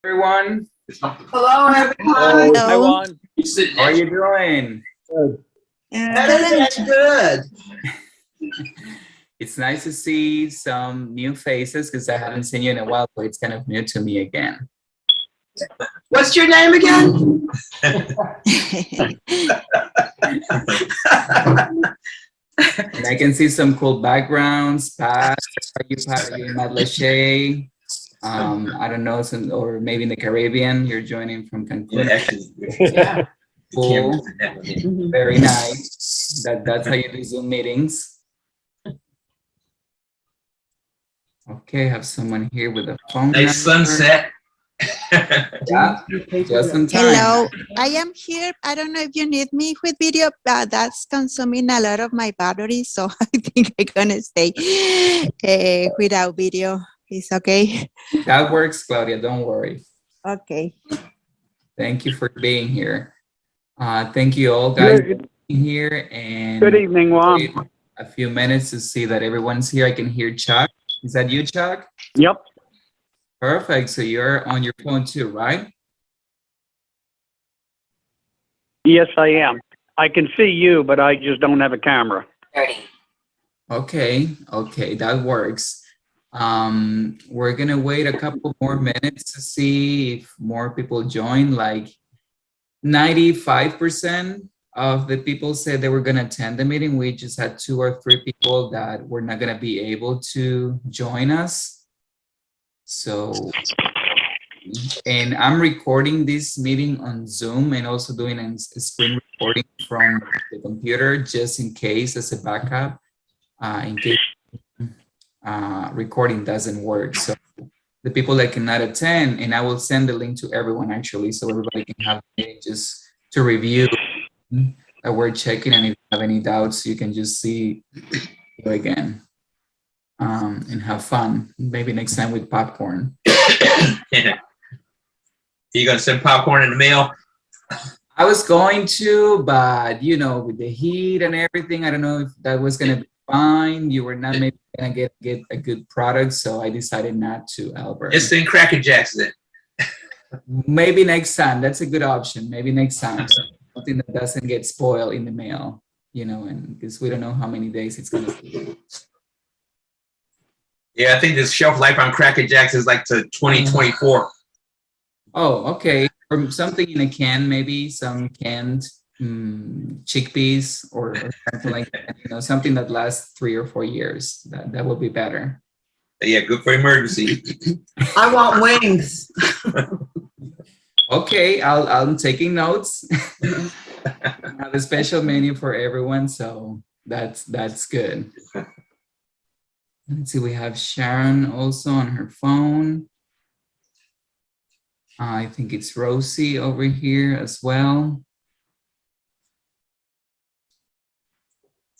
Everyone. Hello, everyone. Hello. Hello. How are you doing? Good. It's nice to see some new faces because I haven't seen you in a while, so it's kind of new to me again. What's your name again? And I can see some cool backgrounds. Pat, are you in Matt Lachey? I don't know, or maybe in the Caribbean. You're joining from Cancun. Yeah. Cool. Very nice. That's how you do Zoom meetings. Okay, have someone here with a phone. Nice sunset. Yeah, just in time. Hello, I am here. I don't know if you need me with video, but that's consuming a lot of my battery, so I think I'm gonna stay without video. It's okay. That works, Claudia. Don't worry. Okay. Thank you for being here. Thank you all guys for being here. And good evening, Juan. A few minutes to see that everyone's here. I can hear Chuck. Is that you, Chuck? Yep. Perfect. So you're on your phone too, right? Yes, I am. I can see you, but I just don't have a camera. Okay. Okay, that works. We're gonna wait a couple more minutes to see if more people join. Like 95% of the people said they were gonna attend the meeting. We just had 2 or 3 people that were not gonna be able to join us. So, and I'm recording this meeting on Zoom and also doing a screen recording from the computer just in case as a backup, in case recording doesn't work. So the people that cannot attend, and I will send the link to everyone actually, so everybody can have it just to review that we're checking, and if you have any doubts, you can just see it again and have fun. Maybe next time with popcorn. Yeah. You gonna send popcorn in the mail? I was going to, but you know, with the heat and everything, I don't know if that was gonna be fine. You were not maybe gonna get a good product, so I decided not to, Albert. Just send Cracker Jacks then. Maybe next time. That's a good option. Maybe next time. Something that doesn't get spoiled in the mail, you know, and because we don't know how many days it's gonna be. Yeah, I think the shelf life on Cracker Jacks is like to 2024. Oh, okay. Or something in a can, maybe some canned chickpeas or something like that. You know, something that lasts 3 or 4 years. That would be better. Yeah, good for emergency. I want wings. Okay, I'm taking notes. I have a special menu for everyone, so that's good. Let's see, we have Sharon also on her phone. I think it's Rosie over here as well.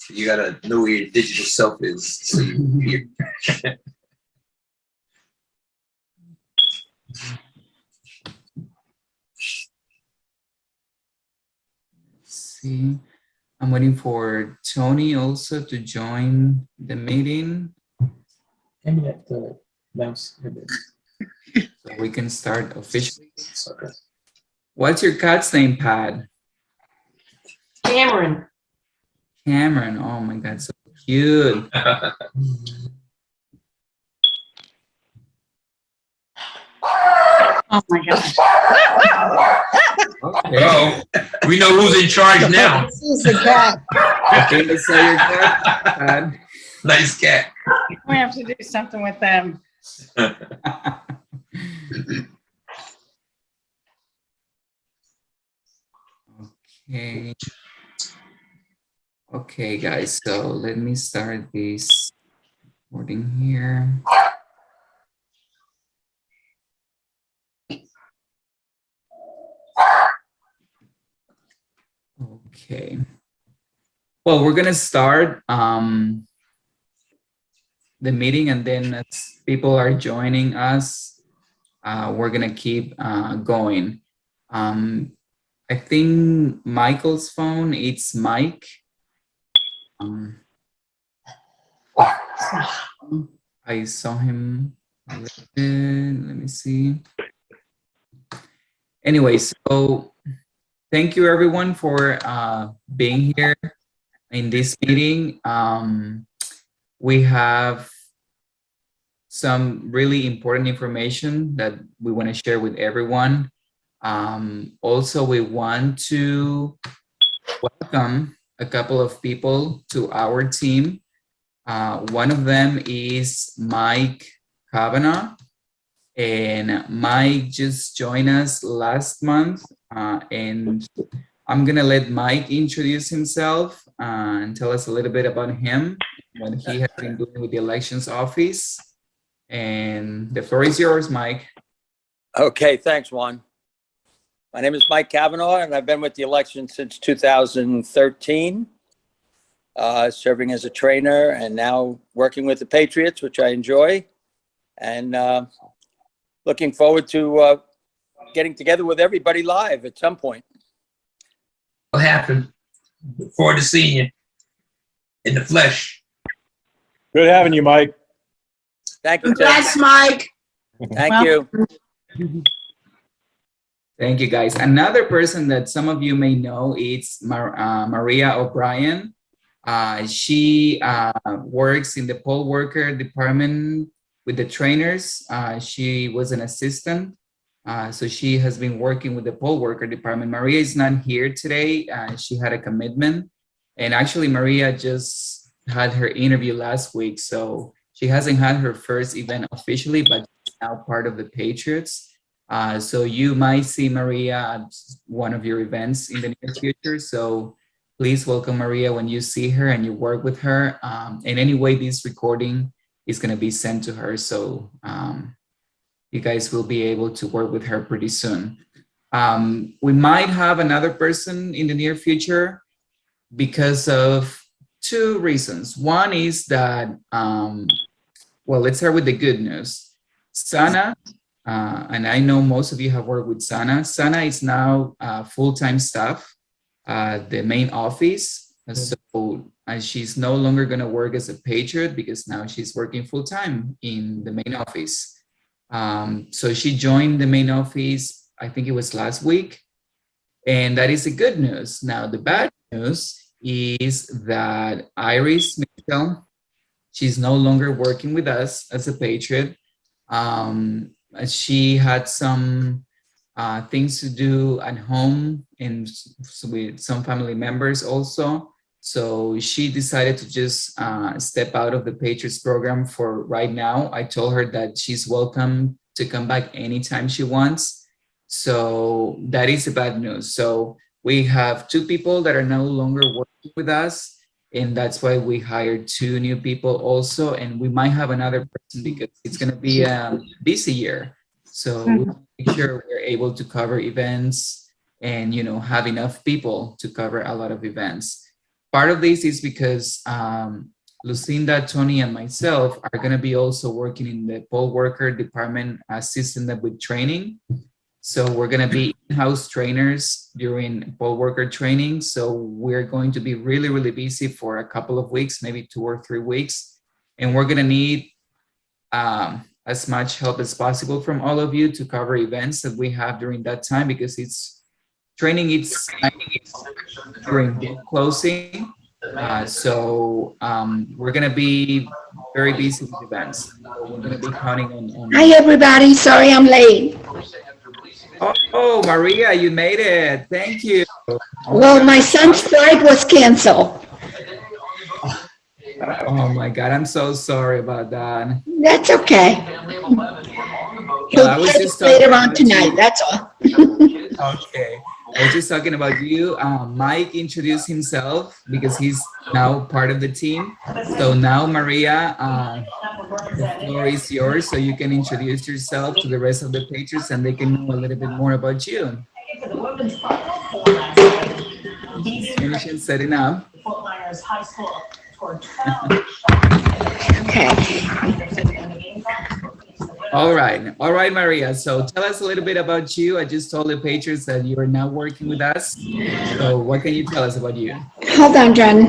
You gotta know where your digital self is. So you Let's see. I'm waiting for Tony also to join the meeting. Hand me that mouse. So we can start officially. Okay. What's your cat's name, Pat? Cameron. Cameron. Oh my God, so cute. Oh my gosh. Okay. Oh, we know who's in charge now. This is the cat. Okay, let's say your cat, Pat. Nice cat. We have to do something with them. Okay. Okay, guys, so let me start this recording here. Okay. Well, we're gonna start the meeting, and then as people are joining us, we're gonna keep going. I think Michael's phone, it's Mike. I saw him. Let me see. Anyway, so thank you everyone for being here in this meeting. We have some really important information that we want to share with everyone. Also, we want to welcome a couple of people to our team. One of them is Mike Kavanaugh, and Mike just joined us last month, and I'm gonna let Mike introduce himself and tell us a little bit about him, what he has been doing with the elections office. And the floor is yours, Mike. Okay, thanks, Juan. My name is Mike Kavanaugh, and I've been with the election since 2013, serving as a trainer and now working with the Patriots, which I enjoy, and looking forward to getting together with everybody live at some point. What happened? Look forward to seeing you in the flesh. Good having you, Mike. Thank you, Tim. Congrats, Mike. Thank you. Thank you, guys. Another person that some of you may know is Maria O'Brien. She works in the poll worker department with the trainers. She was an assistant. So she has been working with the poll worker department. Maria is not here today. She had a commitment. And actually, Maria just had her interview last week. So she hasn't had her first event officially, but she's now part of the Patriots. So you might see Maria at one of your events in the near future. So please welcome Maria when you see her and you work with her. And anyway, this recording is going to be sent to her. So you guys will be able to work with her pretty soon. We might have another person in the near future because of two reasons. One is that, well, let's start with the good news. Sana, and I know most of you have worked with Sana. Sana is now full-time staff at the main office. So she's no longer going to work as a Patriot because now she's working full-time in the main office. So she joined the main office, I think it was last week. And that is the good news. Now, the bad news is that Iris Mitchell, she's no longer working with us as a Patriot. She had some things to do at home and with some family members also. So she decided to just step out of the Patriots program for right now. I told her that she's welcome to come back anytime she wants. So that is the bad news. So we have two people that are no longer working with us. And that's why we hired two new people also. And we might have another person because it's going to be a busy year. So we'll make sure we're able to cover events and, you know, have enough people to cover a lot of events. Part of this is because Lucinda, Tony, and myself are going to be also working in the poll worker department, assisting them with training. So we're going to be in-house trainers during poll worker training. So we're going to be really, really busy for a couple of weeks, maybe 2 or 3 weeks. And we're going to need as much help as possible from all of you to cover events that we have during that time, because it's training, it's during book closing. So we're going to be very busy with events. So we're going to be counting on Hi, everybody. Sorry I'm late. Oh, Maria, you made it. Thank you. Well, my son's flight was canceled. Oh my God, I'm so sorry about that. That's okay. He'll I was get it just later on tonight, that's all. Okay. I was just talking about you. Mike introduced himself because he's now part of the team. So now, Maria, the floor is yours, so you can introduce yourself to the rest of the Patriots and they can know a little bit more about you. Finishing setting up. Okay. All right, Maria. So tell us a little bit about you. I just told the Patriots that you are now working with us. So what can you tell us about you? Hold on, John.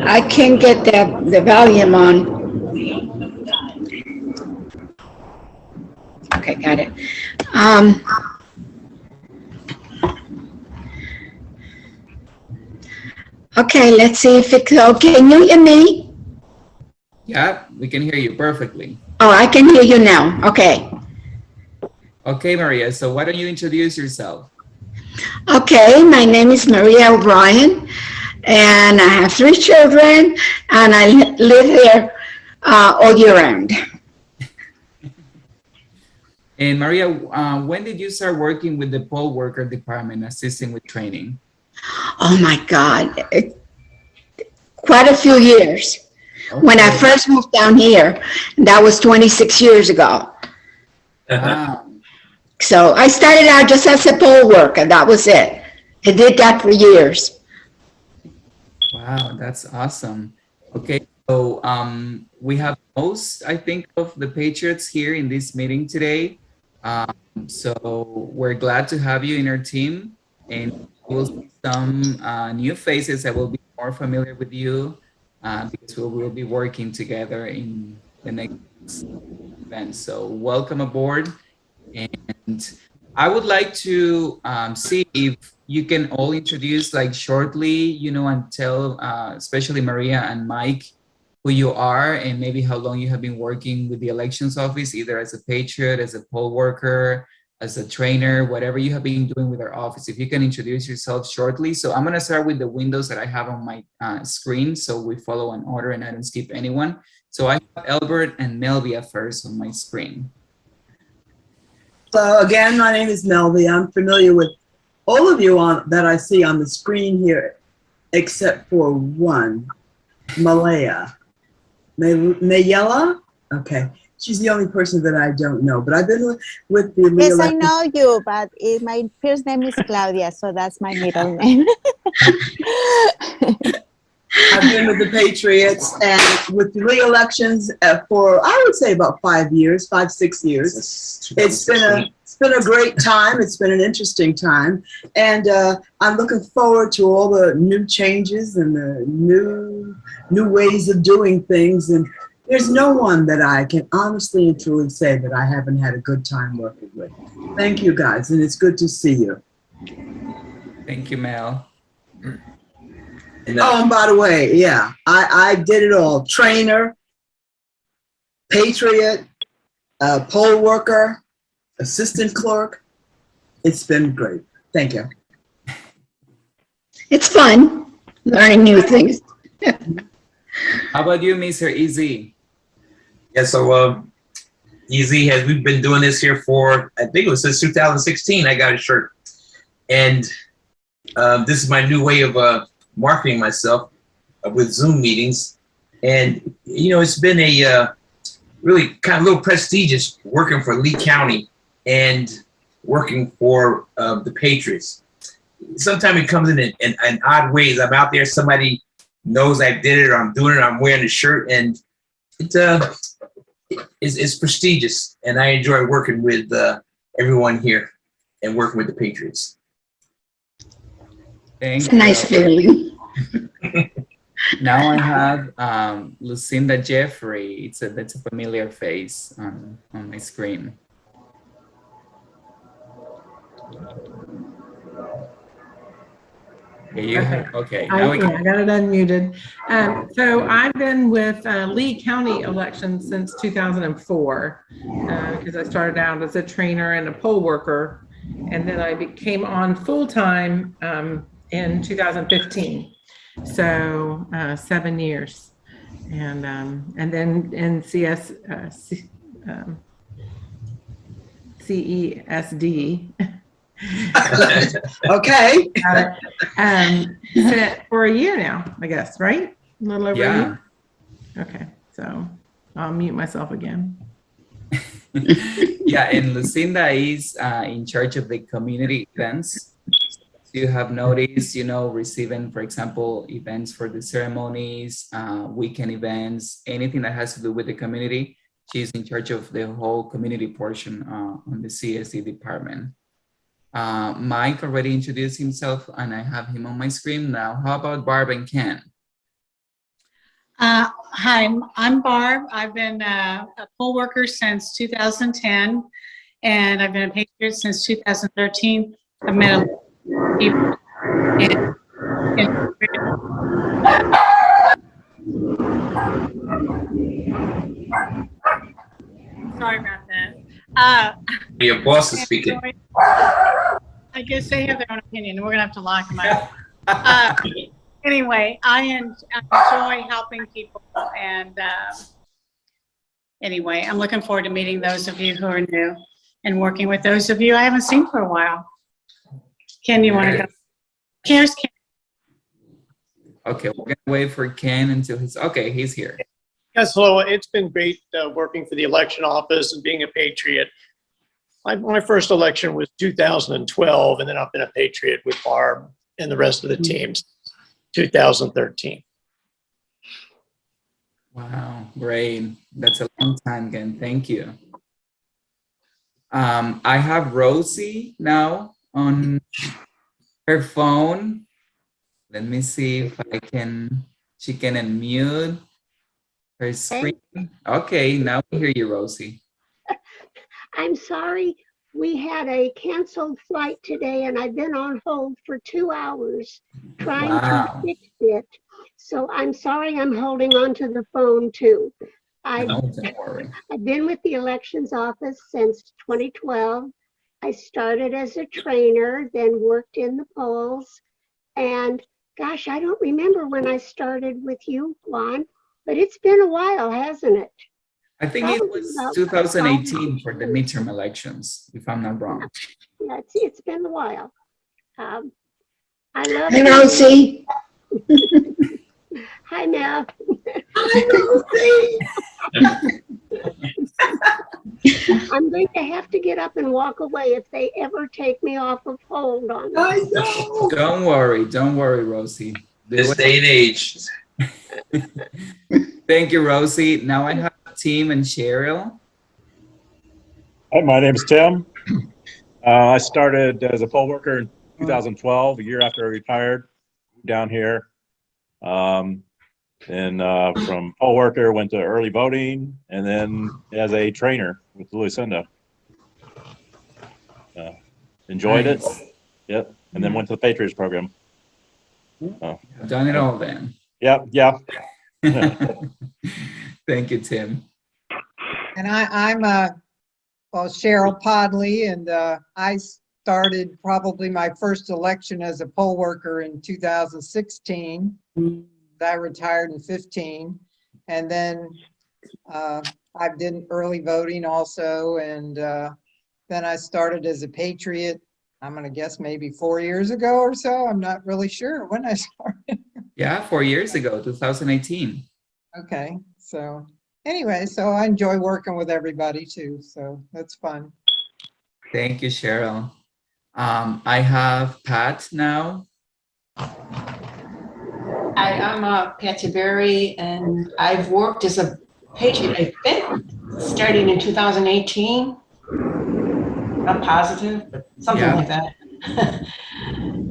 I can't get the volume on. Okay, got it. Okay, let's see if it's okay. Can you hear me? Yeah, we can hear you perfectly. Oh, I can hear you now. Okay. Okay, Maria, so why don't you introduce yourself? Okay, my name is Maria O'Brien, and I have 3 children, and I live here all year round. And Maria, when did you start working with the poll worker department, assisting with training? Oh my God, quite a few years. When I Okay. first moved down here, that was 26 years ago. Wow. So I started out just as a poll worker, that was it. I did that for years. Wow, that's awesome. Okay, so we have most, I think, of the Patriots here in this meeting today. So we're glad to have you in our team, and we'll see some new faces that will be more familiar with you because we will be working together in the next event. So welcome aboard. And I would like to see if you can all introduce like shortly, you know, and tell especially Maria and Mike who you are and maybe how long you have been working with the elections office, either as a patriot, as a poll worker, as a trainer, whatever you have been doing with our office. If you can introduce yourself shortly. So I'm going to start with the windows that I have on my screen, so we follow an order and I don't skip anyone. So I have Albert and Melvia first on my screen. So again, my name is Melvie. I'm familiar with all of you that I see on the screen here, except for one, Malaya. Mayella? Okay. She's the only person that I don't know, but I've been with the Yes, I elected. know you, but my first name is Claudia, so that's my middle name. I've been with the Patriots and with the re-elections for, I would say, about 5 years, 5, 6 years. It's been a great time. It's been an interesting time. And I'm looking forward to all the new changes and the new ways of doing things. And there's no one that I can honestly and truly say that I haven't had a good time working with. Thank you, guys. And it's good to see you. Thank you, Mel. Oh, and by the way, yeah, I did it all. Trainer, patriot, poll worker, assistant clerk. It's been great. Thank you. It's fun, learning new things. How about you, Mr. Easy? Yeah, so Easy has, we've been doing this here for, I think it was since 2016, I got a shirt. And this is my new way of marketing myself with Zoom meetings. And, you know, it's been a really kind of a little prestigious working for Lee County and working for the Patriots. Sometimes it comes in odd ways. I'm out there, somebody knows I did it or I'm doing it, I'm wearing the shirt, and it's prestigious. And I enjoy working with everyone here and working with the Patriots. It's a nice feeling. Now I have Lucinda Jeffrey. That's a familiar face on my screen. Okay. Now we can. I got it unmuted. So I've been with Lee County elections since 2004 because I started out as a trainer and a poll worker, and then I became on full time in 2015. So 7 years, and then in CESD. Okay. For a year now, I guess, right? A little over a Yeah. year. Okay, so I'll mute myself again. Yeah, and Lucinda is in charge of the community events. You have noticed, you know, receiving, for example, events for the ceremonies, weekend events, anything that has to do with the community. She's in charge of the whole community portion on the CSD department. Mike already introduced himself and I have him on my screen now. How about Barb and Ken? Hi, I'm Barb. I've been a poll worker since 2010, and I've been a patriot since 2013. I've met a lot of people, and Sorry about that. Your boss is speaking. I guess they have their own opinion. We're gonna have to lock them out. Anyway, I enjoy helping people, and anyway, I'm looking forward to meeting those of you who are new and working with those of you I haven't seen for a while. Ken, you want to go? Here's Ken. Okay, we're gonna wait for Ken until he's here. Yes, hello. It's been great working for the election office and being a Patriot. My first election was 2012, and then I've been a Patriot with Barb and the rest of the teams 2013. Wow, great. That's a long time, Ken. Thank you. I have Rosie now on her phone. Let me see if she can unmute her screen. Okay, now we hear you, Rosie. I'm sorry, we had a canceled flight today and I've been on hold for 2 hours trying to fix it. So I'm sorry I'm holding on to the phone too. No, don't worry. I've been with the elections office since 2012. I started as a trainer, then worked in the polls. And gosh, I don't remember when I started with you, Juan, but it's been a while, hasn't it? I think it was 2018 for the midterm elections, if I'm not wrong. Yeah, it's been a while. I love Hey, Rosie. Hi, Mel. I'm going to have to get up and walk away if they ever take me off of hold on this. Don't worry, Rosie. This day and age. Thank you, Rosie. Now I have Tim and Cheryl. Hi, my name is Tim. I started as a poll worker in 2012, a year after I retired, down here. And from poll worker, went to early voting, and then as a trainer with Lucinda. Enjoyed it. Yep. And then went to the Patriots program. I've done it all then. Yep. Yeah. Thank you, Tim. And I'm Cheryl Podley, and I started probably my first election as a poll worker in 2016. I retired in 15, and then I did early voting also, and then I started as a Patriot. I'm going to guess maybe 4 years ago or so. I'm not really sure when I started. Yeah, 4 years ago, 2018. Okay, so anyway, so I enjoy working with everybody too, so that's fun. Thank you, Cheryl. I have Pat now. Hi, I'm Patsy Berry, and I've worked as a Patriot, I think, starting in 2018. Not positive, but something like that.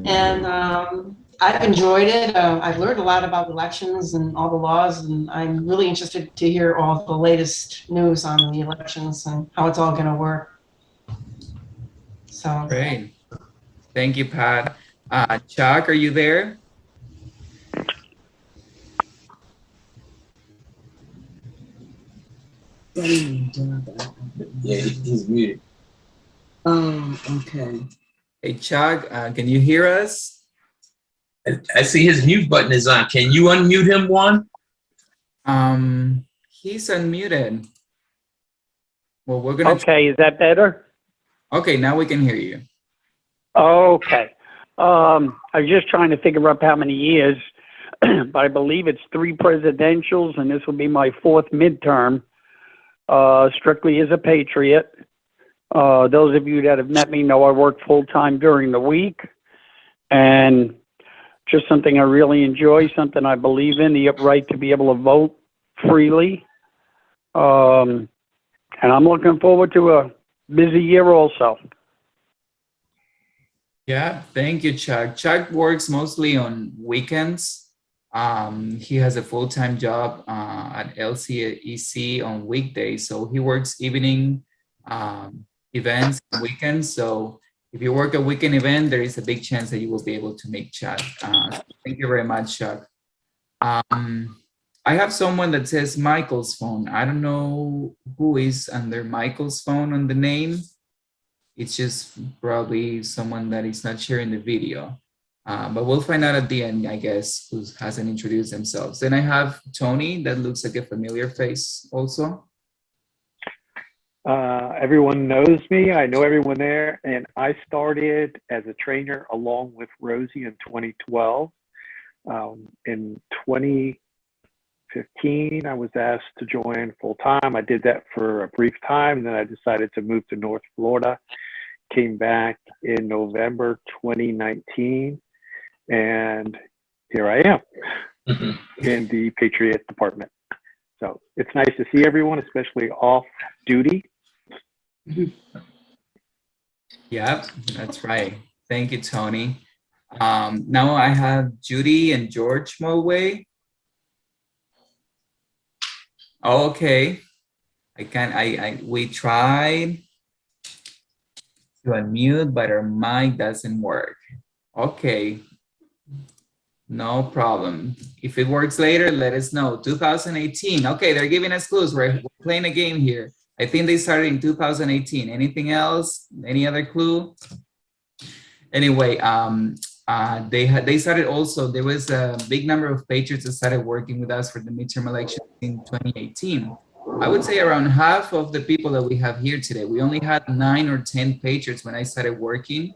And I've enjoyed it. I've learned a lot about elections and all the laws, and I'm really interested to hear all the latest news on the elections and how it's all going to work. So Great. Thank you, Pat. Chuck, are you there? Yeah, he's muted. Oh, okay. Hey, Chuck, can you hear us? I see his mute button is on. Can you unmute him, Juan? He's unmuted. Well, we're gonna. Okay, is that better? Okay, now we can hear you. Okay. I was just trying to figure out how many years, but I believe it's 3 presidentials, and this will be my 4th midterm, strictly as a Patriot. Those of you that have met me know I work full-time during the week, and just something I really enjoy, something I believe in, the right to be able to vote freely. And I'm looking forward to a busy year also. Yeah, thank you, Chuck. Chuck works mostly on weekends. He has a full-time job at LCEC on weekdays, so he works evening events and weekends. So If you work a weekend event, there is a big chance that you will be able to make chat. Thank you very much, Chuck. I have someone that says Michael's phone. I don't know who is under Michael's phone on the name. It's just probably someone that is not sharing the video. But we'll find out at the end, I guess, who hasn't introduced themselves. Then I have Tony, that looks like a familiar face also. Everyone knows me. I know everyone there. And I started as a trainer along with Rosie in 2012. In 2015, I was asked to join full time. I did that for a brief time, and then I decided to move to North Florida. Came back in November 2019, and here I am in the Patriots department. So it's nice to see everyone, especially off duty. Yeah, that's right. Thank you, Tony. Now I have Judy and George Mulway. Oh, okay. We tried to unmute, but our mic doesn't work. Okay. No problem. If it works later, let us know. 2018. Okay, they're giving us clues. We're playing a game here. I think they started in 2018. Anything else? Any other clue? Anyway, they started also, there was a big number of Patriots that started working with us for the midterm elections in 2018. I would say around half of the people that we have here today. We only had 9 or 10 Patriots when I started working in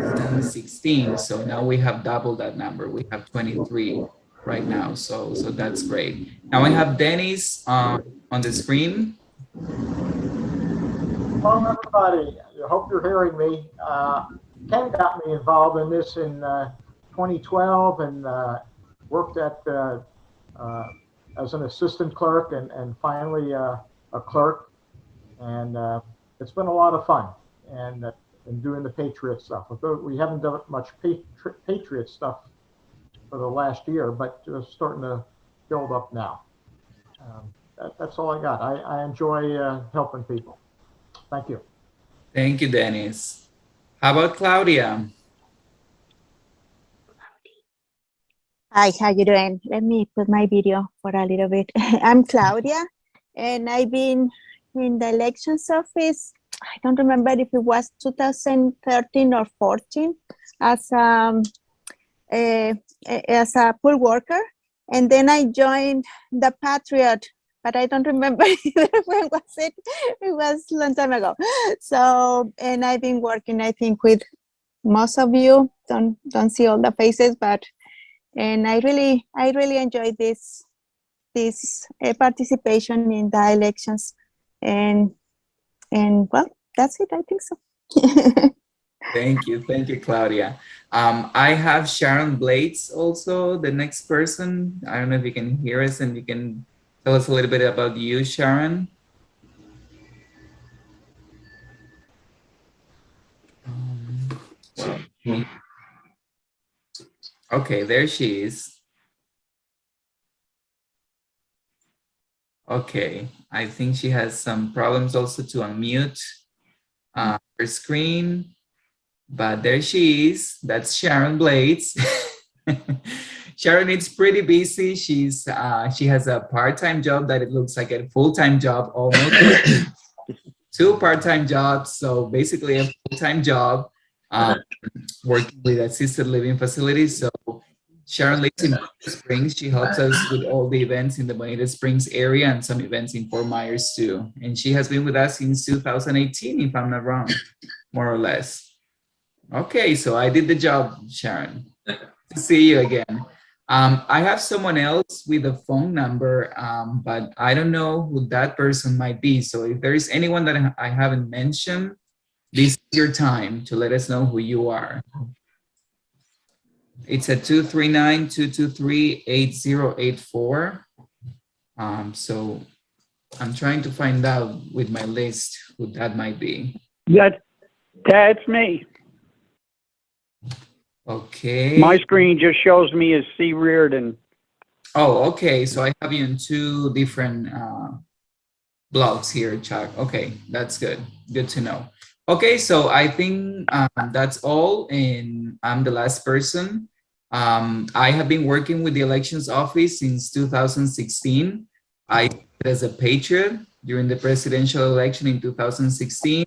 2016. So now we have doubled that number. We have 23 right now. So that's great. Now I have Dennis on the screen. Hello, everybody. I hope you're hearing me. Ken got me involved in this in 2012 and worked at as an assistant clerk and finally a clerk. And it's been a lot of fun and doing the Patriot stuff. We haven't done much Patriot stuff for the last year, but just starting to build up now. That's all I got. I enjoy helping people. Thank you. Thank you, Dennis. How about Claudia? Hi, how you doing? Let me put my video for a little bit. I'm Claudia, and I've been in the elections office. I don't remember if it was 2013 or 14 as a poll worker, and then I joined the Patriot. But I don't remember when was it. It was a long time ago. So, and I've been working, I think, with most of you. Don't see all the faces, but and I really enjoyed this participation in the elections, and well, that's it. I think so. Thank you, Claudia. I have Sharon Blades also, the next person. I don't know if you can hear us and you can tell us a little bit about you, Sharon. Okay, there she is. Okay, I think she has some problems also to unmute her screen, but there she is. That's Sharon Blades. Sharon is pretty busy. She has a part-time job that it looks like a full-time job almost. 2 part-time jobs, so basically a full-time job working with assisted living facilities. So Sharon lives in Bonita Springs. She helps us with all the events in the Bonita Springs area and some events in Fort Myers too. And she has been with us since 2018, if I'm not wrong, more or less. Okay, so I did the job, Sharon. To see you again. I have someone else with a phone number, but I don't know who that person might be. So if there is anyone that I haven't mentioned, this is your time to let us know who you are. It's a 239-223-8084. So I'm trying to find out with my list who that might be. That's me. Okay. My screen just shows me as C. Reardon. Oh, okay. So I have you in 2 different blogs here, Chuck. Okay, that's good. Good to know. Okay, so I think that's all, and I'm the last person. I have been working with the elections office since 2016. I started as a patriot during the presidential election in 2016.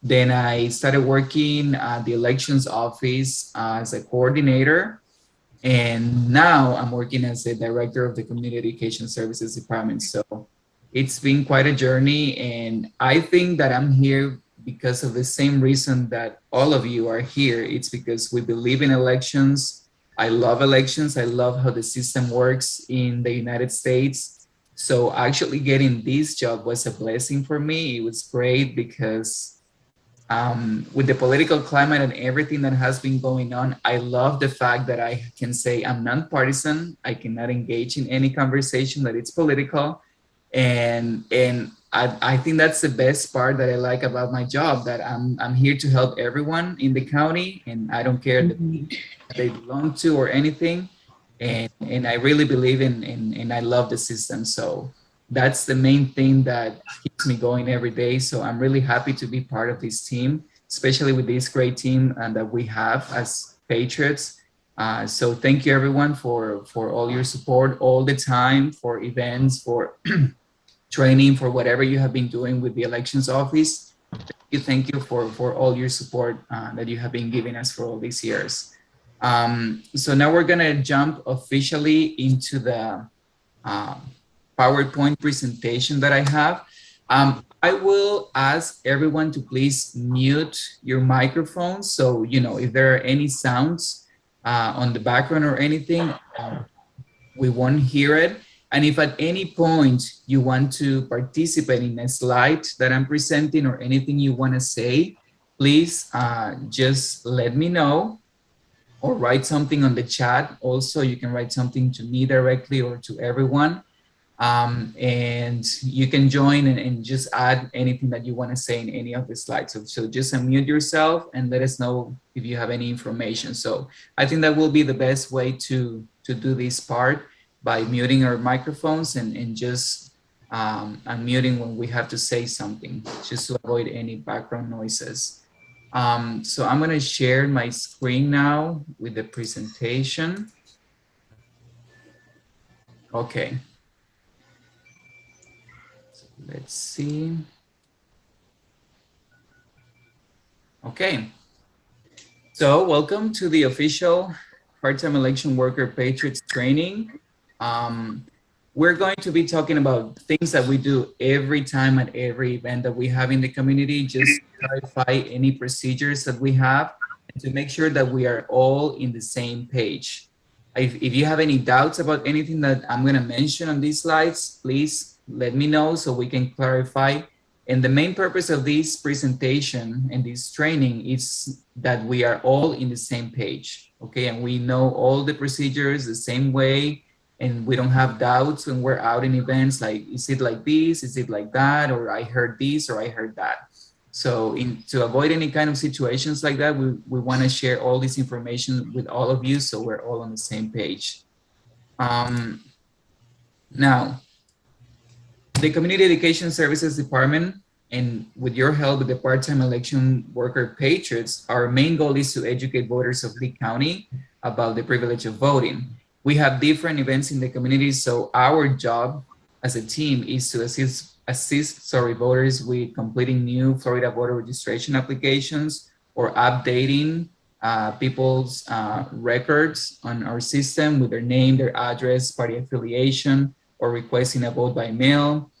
Then I started working at the elections office as a coordinator. And now I'm working as a director of the Community Education Services Department. So it's been quite a journey. And I think that I'm here because of the same reason that all of you are here. It's because we believe in elections. I love elections. I love how the system works in the United States. So actually getting this job was a blessing for me. It was great because with the political climate and everything that has been going on, I love the fact that I can say I'm nonpartisan. I cannot engage in any conversation that it's political, and I think that's the best part that I like about my job. That I'm here to help everyone in the county, and I don't care the they belong to or anything, and I really believe in and I love the system. So that's the main thing that keeps me going every day. So I'm really happy to be part of this team, especially with this great team that we have as Patriots. So thank you everyone for all your support all the time, for events, for training, for whatever you have been doing with the elections office. Thank you for all your support that you have been giving us for all these years. So now we're gonna jump officially into the uh, PowerPoint presentation that I have. I will ask everyone to please mute your microphones. So, you know, if there are any sounds on the background or anything, we won't hear it. And if at any point you want to participate in a slide that I'm presenting or anything you want to say, please just let me know or write something on the chat. Also, you can write something to me directly or to everyone. And you can join and just add anything that you want to say in any of the slides. So just unmute yourself and let us know if you have any information. So I think that will be the best way to do this part, by muting our microphones and just unmuting when we have to say something, just to avoid any background noises. So I'm going to share my screen now with the presentation. Okay. So let's see. Okay. So welcome to the official part-time election worker Patriots training. We're going to be talking about things that we do every time at every event that we have in the community, just to clarify any procedures that we have and to make sure that we are all in the same page. If you have any doubts about anything that I'm going to mention on these slides, please let me know so we can clarify. And the main purpose of this presentation and this training is that we are all in the same page, okay? And we know all the procedures the same way, and we don't have doubts when we're out in events like, is it like this, is it like that, or I heard this, or I heard that. So to avoid any kind of situations like that, we want to share all this information with all of you so we're all on the same page. Now, the Community Education Services Department, and with your help with the part-time election worker Patriots, our main goal is to educate voters of Lee County about the privilege of voting. We have different events in the community, so our job as a team is to assist voters with completing new Florida voter registration applications or updating people's records on our system with their name, their address, party affiliation, or requesting a vote by mail,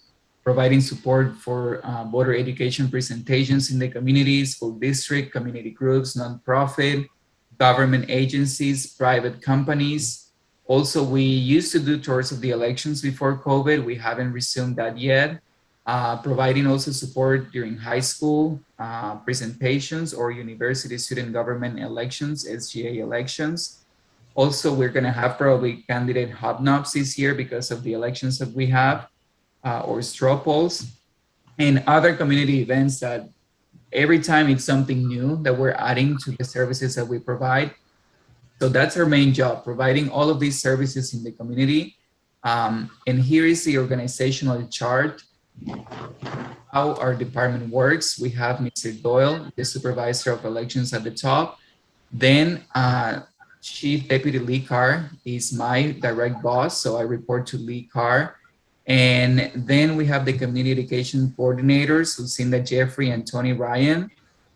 providing support for voter education presentations in the community, school district, community groups, nonprofit, government agencies, private companies. Also, we used to do tours of the elections before COVID. We haven't resumed that yet. Providing also support during high school presentations or university student government elections, SGA elections. Also, we're going to have probably candidate hobnobs this year because of the elections that we have, or straw polls, and other community events that every time it's something new that we're adding to the services that we provide. So that's our main job, providing all of these services in the community. And here is the organizational chart how our department works. We have Mr. Doyle, the supervisor of elections at the top. Then Chief Deputy Lee Carr is my direct boss, so I report to Lee Carr. And then we have the community education coordinators, Lucinda Jeffrey and Tony Ryan.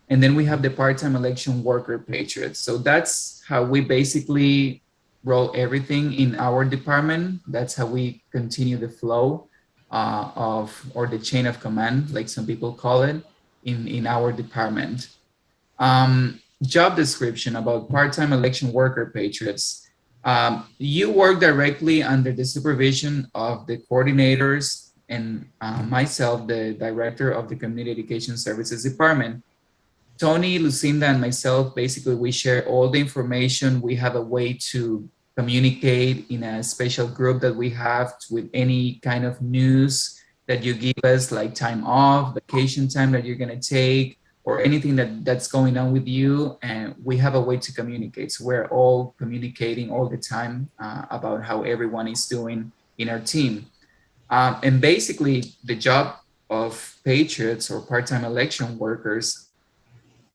And then we have the part-time election worker Patriots. So that's how we basically roll everything in our department. That's how we continue the flow or the chain of command, like some people call it, in our department. Job description about part-time election worker Patriots. You work directly under the supervision of the coordinators and myself, the director of the Community Education Services Department. Tony, Lucinda, and myself, basically, we share all the information. We have a way to communicate in a special group that we have with any kind of news that you give us, like time off, vacation time that you're going to take, or anything that's going on with you. And we have a way to communicate. So we're all communicating all the time about how everyone is doing in our team. And basically, the job of Patriots or part-time election workers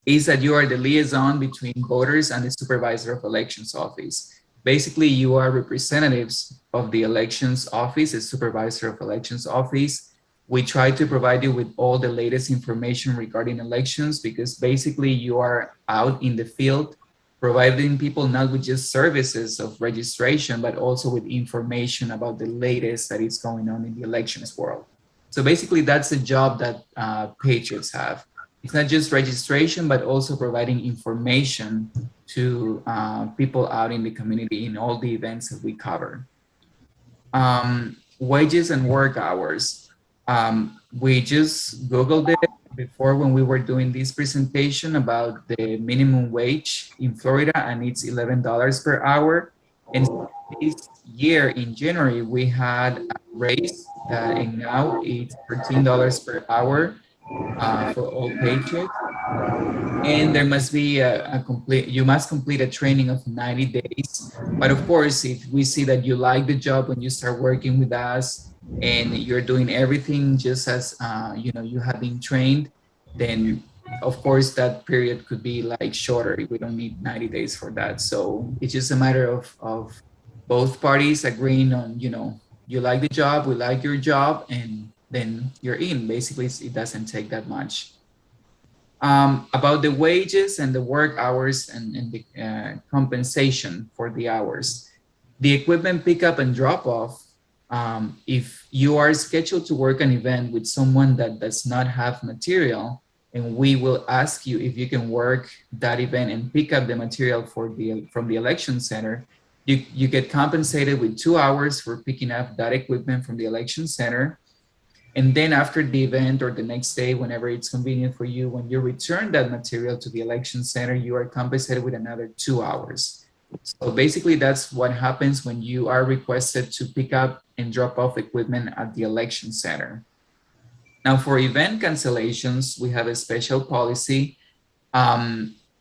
is that you are the liaison between voters and the supervisor of elections office. Basically, you are representatives of the elections office, the supervisor of elections office. We try to provide you with all the latest information regarding elections because basically you are out in the field providing people not with just services of registration, but also with information about the latest that is going on in the elections world. So basically that's the job that Patriots have. It's not just registration, but also providing information to people out in the community in all the events that we cover. Wages and work hours. We just Googled it before when we were doing this presentation about the minimum wage in Florida, and it's $11 per hour. And this year in January, we had a raise that, and now it's $13 per hour for all Patriots. And there must be you must complete a training of 90 days. But of course, if we see that you like the job when you start working with us and you're doing everything just as, you have been trained, then of course that period could be like shorter. We don't need 90 days for that. So it's just a matter of both parties agreeing on, you like the job, we like your job, and then you're in. Basically, it doesn't take that much. About the wages and the work hours and the compensation for the hours. The equipment pickup and drop off, if you are scheduled to work an event with someone that does not have material, and we will ask you if you can work that event and pick up the material from the election center, you get compensated with 2 hours for picking up that equipment from the election center. And then after the event or the next day, whenever it's convenient for you, when you return that material to the election center, you are compensated with another 2 hours. So basically that's what happens when you are requested to pick up and drop off equipment at the election center. Now for event cancellations, we have a special policy.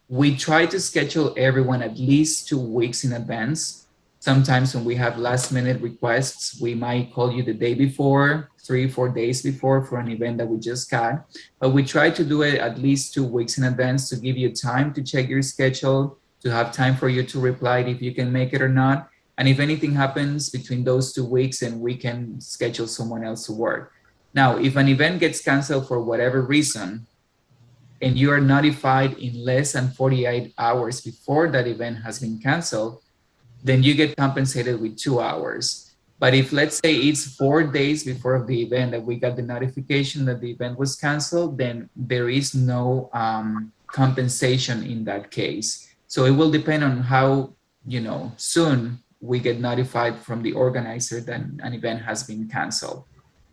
We try to schedule everyone at least 2 weeks in advance. Sometimes when we have last minute requests, we might call you the day before, 3-4 days before for an event that we just got. But we try to do it at least 2 weeks in advance to give you time to check your schedule, to have time for you to reply if you can make it or not. And if anything happens between those 2 weeks, then we can schedule someone else to work. Now, if an event gets canceled for whatever reason, and you are notified in less than 48 hours before that event has been canceled, then you get compensated with 2 hours. But if let's say it's 4 days before the event that we got the notification that the event was canceled, then there is no compensation in that case. So it will depend on how, soon we get notified from the organizer that an event has been canceled.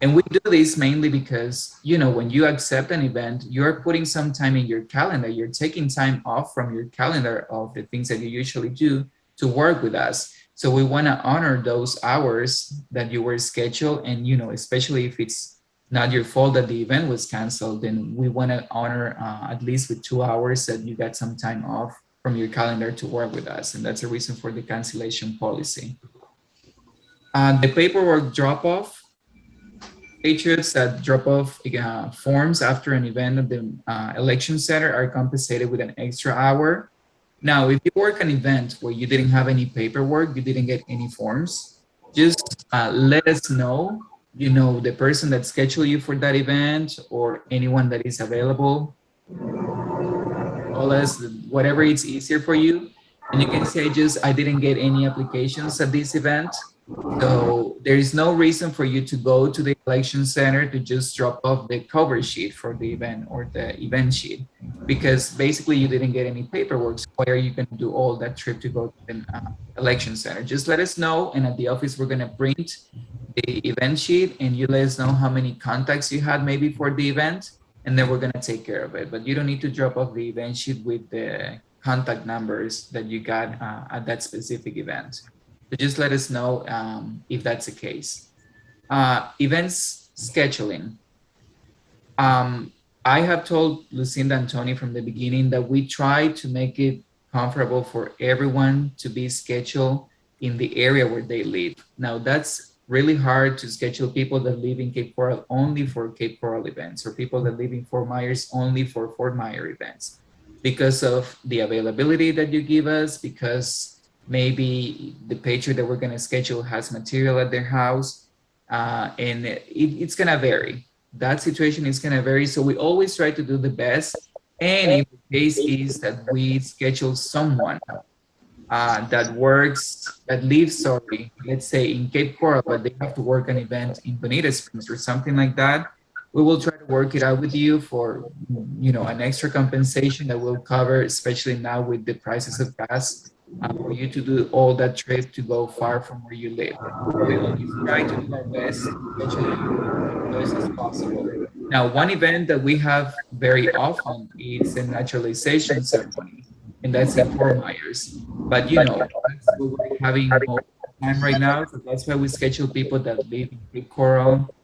And we do this mainly because, when you accept an event, you're putting some time in your calendar, you're taking time off from your calendar of the things that you usually do to work with us. So we want to honor those hours that you were scheduled. And, especially if it's not your fault that the event was canceled, then we want to honor at least with 2 hours that you got some time off from your calendar to work with us. And that's a reason for the cancellation policy. The paperwork drop off. Patriots that drop off forms after an event at the election center are compensated with an extra hour. Now, if you work an event where you didn't have any paperwork, you didn't get any forms, just let us know. You know, the person that scheduled you for that event or anyone that is available. Call us, whatever it's easier for you. And you can say just, I didn't get any applications at this event. So there is no reason for you to go to the election center to just drop off the cover sheet for the event or the event sheet, because basically you didn't get any paperwork. So why are you going to do all that trip to go to the election center? Just let us know, and at the office we're going to print the event sheet, and you let us know how many contacts you had maybe for the event, and then we're going to take care of it. But you don't need to drop off the event sheet with the contact numbers that you got at that specific event. So just let us know if that's the case. Events scheduling. I have told Lucinda and Tony from the beginning that we try to make it comfortable for everyone to be scheduled in the area where they live. Now, that's really hard to schedule people that live in Cape Coral only for Cape Coral events, or people that live in Fort Myers only for Fort Myers events, because of the availability that you give us, because maybe the Patriot that we're going to schedule has material at their house, and it's going to vary. That situation is going to vary. So we always try to do the best. And if the case is that we schedule someone that lives, sorry, let's say in Cape Coral, but they have to work an event in Bonita Springs or something like that, we will try to work it out with you for, you know, an extra compensation that will cover, especially now with the prices of gas, for you to do all that trip to go far from where you live. We always try to do our best to schedule you as close as possible. Now, one event that we have very often is a naturalization ceremony, and that's in Fort Myers. But you know, that's what we're having more time right now. So that's why we schedule people that live in Cape Coral,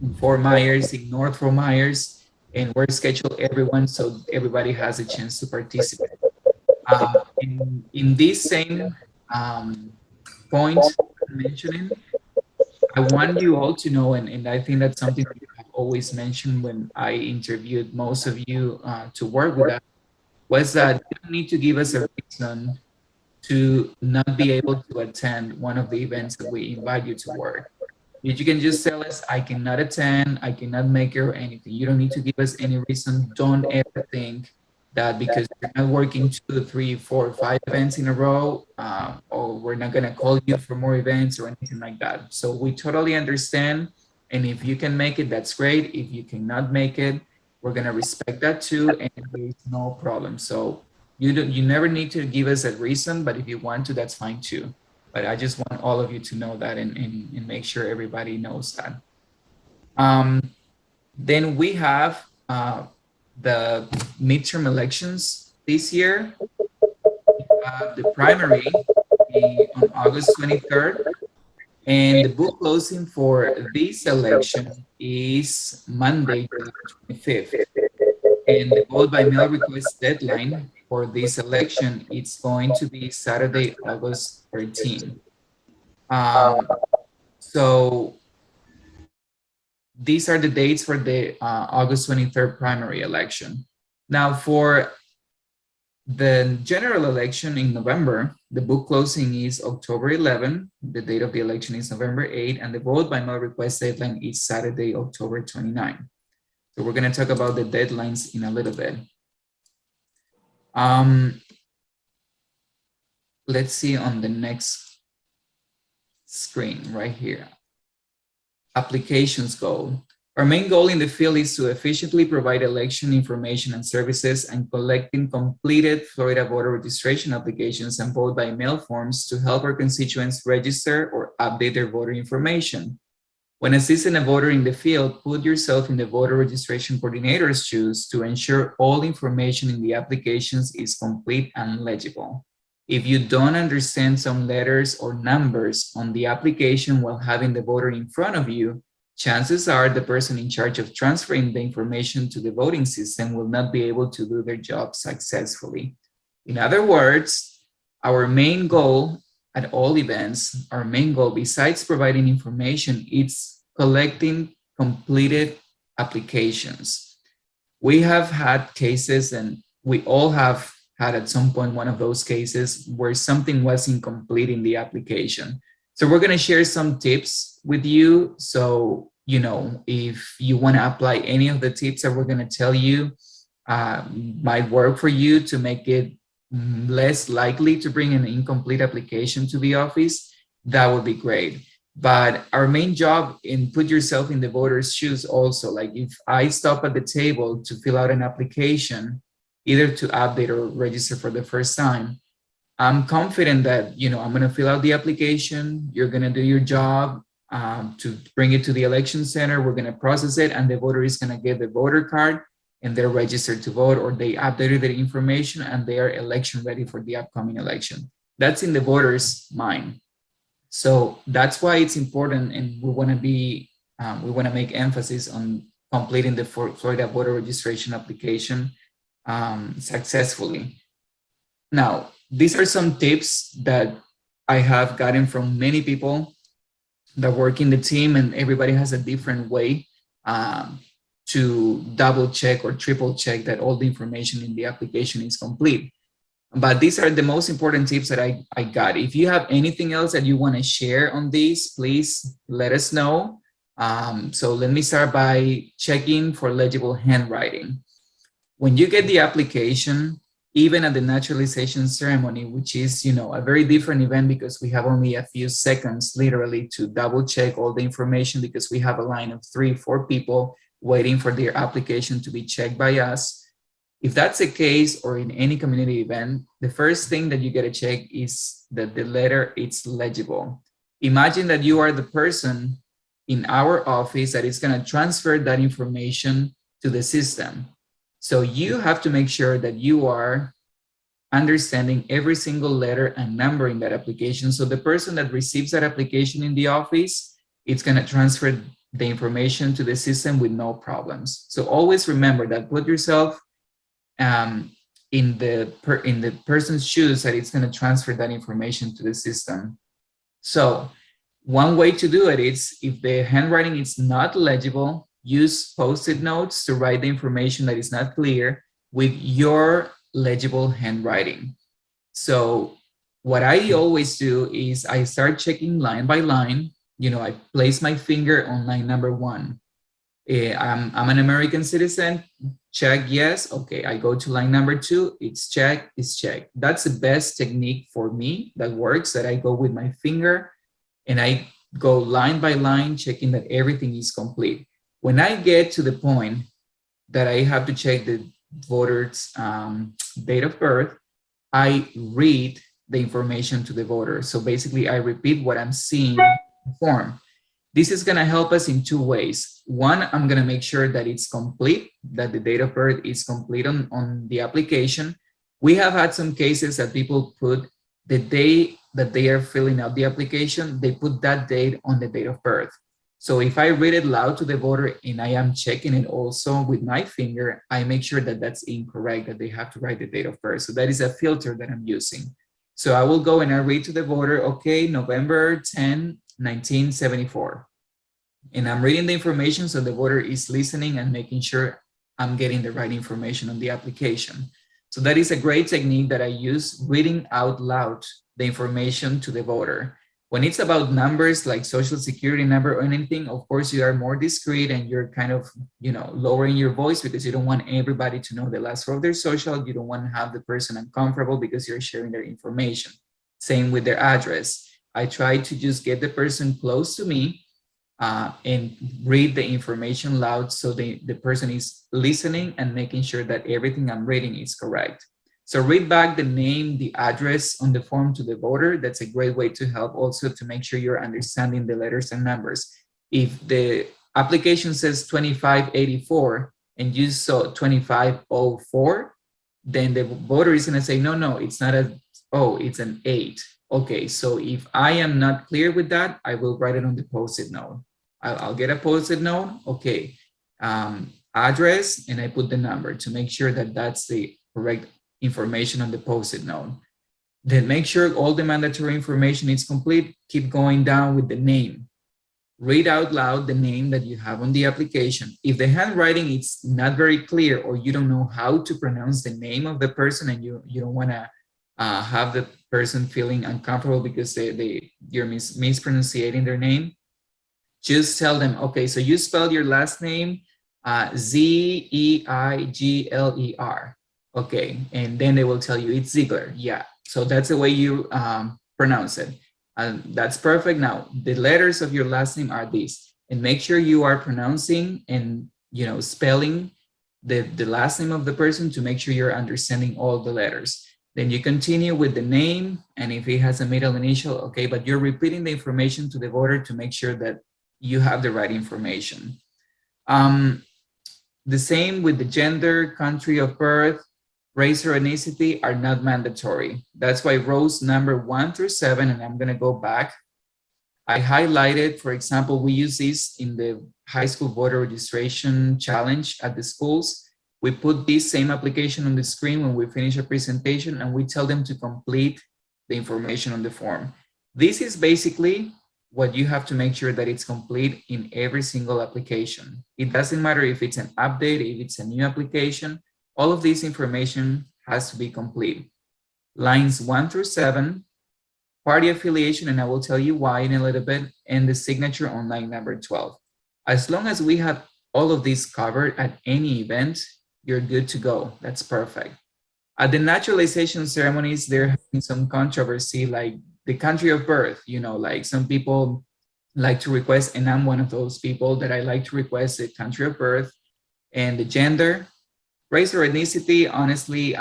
in Fort Myers, in North Fort Myers, and we're scheduled everyone so everybody has a chance to participate. In this same point I'm mentioning, I want you all to know, and I think that's something that you have always mentioned when I interviewed most of you to work with us, was that you don't need to give us a reason to not be able to attend one of the events that we invite you to work. You can just tell us, I cannot attend, I cannot make it, or anything. You don't need to give us any reason. Don't ever think that because you're not working 2, 3, 4, 5 events in a row, or we're not gonna call you for more events or anything like that. So we totally understand. And if you can make it, that's great. If you cannot make it, we're gonna respect that too, and there's no problem. So you never need to give us a reason, but if you want to, that's fine too. But I just want all of you to know that and make sure everybody knows that. Then we have the midterm elections this year. The primary on August 23rd. And the book closing for this election is Monday, July 25th. And the vote by mail request deadline for this election, it's going to be Saturday, August 13th. So these are the dates for the August 23rd primary election. Now for the general election in November, the book closing is October 11. The date of the election is November 8, and the vote by mail request deadline is Saturday, October 29. So we're going to talk about the deadlines in a little bit. Let's see on the next screen right here. Applications goal. Our main goal in the field is to efficiently provide election information and services and collecting completed Florida voter registration applications and vote by mail forms to help our constituents register or update their voter information. When assisting a voter in the field, put yourself in the voter registration coordinator's shoes to ensure all information in the applications is complete and legible. If you don't understand some letters or numbers on the application while having the voter in front of you, chances are the person in charge of transferring the information to the voting system will not be able to do their job successfully. In other words, our main goal at all events, our main goal besides providing information, it's collecting completed applications. We have had cases, and we all have had at some point one of those cases where something was incomplete in the application. So we're going to share some tips with you. So, you know, if you want to apply any of the tips that we're going to tell you, might work for you to make it less likely to bring an incomplete application to the office, that would be great. But our main job in put yourself in the voter's shoes also, like if I stop at the table to fill out an application, either to update or register for the first time, I'm confident that, you know, I'm going to fill out the application, you're going to do your job to bring it to the election center, we're going to process it, and the voter is going to get the voter card, and they're registered to vote, or they updated their information and they are election ready for the upcoming election. That's in the voter's mind. So that's why it's important, and we want to make emphasis on completing the Florida voter registration application successfully. Now, these are some tips that I have gotten from many people that work in the team, and everybody has a different way to double check or triple check that all the information in the application is complete. But these are the most important tips that I got. If you have anything else that you want to share on these, please let us know. So let me start by checking for legible handwriting. When you get the application, even at the naturalization ceremony, which is, you know, a very different event because we have only a few seconds literally to double check all the information, because we have a line of 3-4 people waiting for their application to be checked by us. If that's the case, or in any community event, the first thing that you get to check is that the letter is legible. Imagine that you are the person in our office that is going to transfer that information to the system. So you have to make sure that you are understanding every single letter and number in that application. So the person that receives that application in the office, it's going to transfer the information to the system with no problems. So always remember that. Put yourself in the person's shoes that it's going to transfer that information to the system. So one way to do it is, if the handwriting is not legible, use Post-it notes to write the information that is not clear with your legible handwriting. So what I always do is I start checking line by line. You know, I place my finger on line number 1. I'm an American citizen, check yes, okay. I go to line number 2, it's check, it's check. That's the best technique for me that works, that I go with my finger and I go line by line, checking that everything is complete. When I get to the point that I have to check the voter's date of birth, I read the information to the voter. So basically I repeat what I'm seeing in the form. This is going to help us in 2 ways. One, I'm going to make sure that it's complete, that the date of birth is complete on the application. We have had some cases that people put the day that they are filling out the application, they put that date on the date of birth. So if I read it loud to the voter and I am checking it also with my finger, I make sure that that's incorrect, that they have to write the date of birth. So that is a filter that I'm using. So I will go and I read to the voter, okay, November 10, 1974. And I'm reading the information, so the voter is listening and making sure I'm getting the right information on the application. So that is a great technique that I use, reading out loud the information to the voter. When it's about numbers like social security number or anything, of course, you are more discreet and you're kind of, you know, lowering your voice because you don't want everybody to know the last four of their social. You don't want to have the person uncomfortable because you're sharing their information. Same with their address. I try to just get the person close to me and read the information loud so the person is listening and making sure that everything I'm reading is correct. So read back the name, the address on the form to the voter. That's a great way to help also to make sure you're understanding the letters and numbers. If the application says 2584 and you saw 2504, then the voter is going to say, no, it's not a, oh, it's an 8. Okay, so if I am not clear with that, I will write it on the Post-it note. I'll get a Post-it note, okay, address, and I put the number to make sure that that's the correct information on the Post-it note. Then make sure all the mandatory information is complete. Keep going down with the name. read out loud the name that you have on the application. If the handwriting is not very clear or you don't know how to pronounce the name of the person and you don't want to have the person feeling uncomfortable because you're mispronouncing their name, just tell them, okay, so you spelled your last name Z-E-I-G-L-E-R. Okay, and then they will tell you it's Ziegler. Yeah, so that's the way you pronounce it. And that's perfect. Now, the letters of your last name are these. And make sure you are pronouncing and spelling the last name of the person to make sure you're understanding all the letters. Then you continue with the name, and if it has a middle initial, okay, but you're repeating the information to the voter to make sure that you have the right information. The same with the gender, country of birth, race or ethnicity are not mandatory. That's why rows number 1 through 7, and I'm gonna go back. I highlighted, for example, we use this in the high school voter registration challenge at the schools. We put this same application on the screen when we finish a presentation and we tell them to complete the information on the form. This is basically what you have to make sure that it's complete in every single application. It doesn't matter if it's an update, if it's a new application, all of this information has to be complete. Lines 1 through 7, party affiliation, and I will tell you why in a little bit, and the signature on line number 12. As long as we have all of these covered at any event, you're good to go. That's perfect. At the naturalization ceremonies, there has been some controversy, like the country of birth, like some people like to request, and I'm one of those people that I like to request the country of birth and the gender. Race or ethnicity, honestly,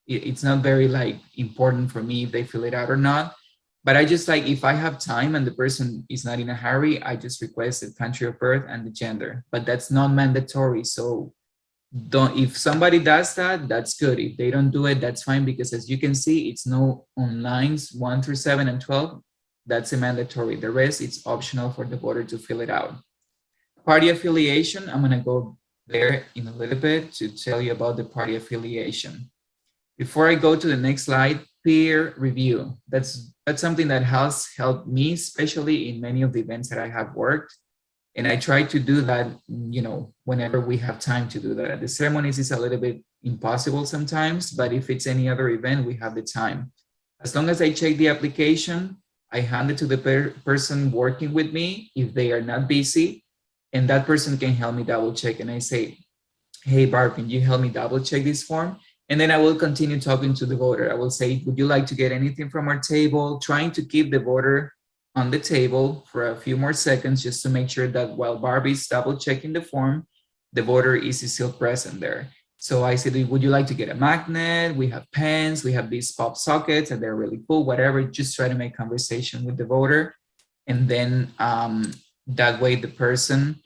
it's not very important for me if they fill it out or not. But I just if I have time and the person is not in a hurry, I just request the country of birth and the gender. But that's not mandatory. So if somebody does that, that's good. If they don't do it, that's fine, because as you can see, it's no on lines 1 through 7 and 12. That's a mandatory. The rest, it's optional for the voter to fill it out. Party affiliation, I'm gonna go there in a little bit to tell you about the party affiliation. Before I go to the next slide, peer review. That's something that has helped me, especially in many of the events that I have worked. And I try to do that, whenever we have time to do that. At the ceremonies, it's a little bit impossible sometimes, but if it's any other event, we have the time. As long as I check the application, I hand it to the person working with me if they are not busy, and that person can help me double check. And I say, hey, Barb, can you help me double check this form? And then I will continue talking to the voter. I will say, would you like to get anything from our table? Trying to keep the voter on the table for a few more seconds, just to make sure that while Barbie's double checking the form, the voter is still present there. So I said, would you like to get a magnet? We have pens, we have these pop sockets, and they're really cool, whatever. Just try to make conversation with the voter. And then that way the person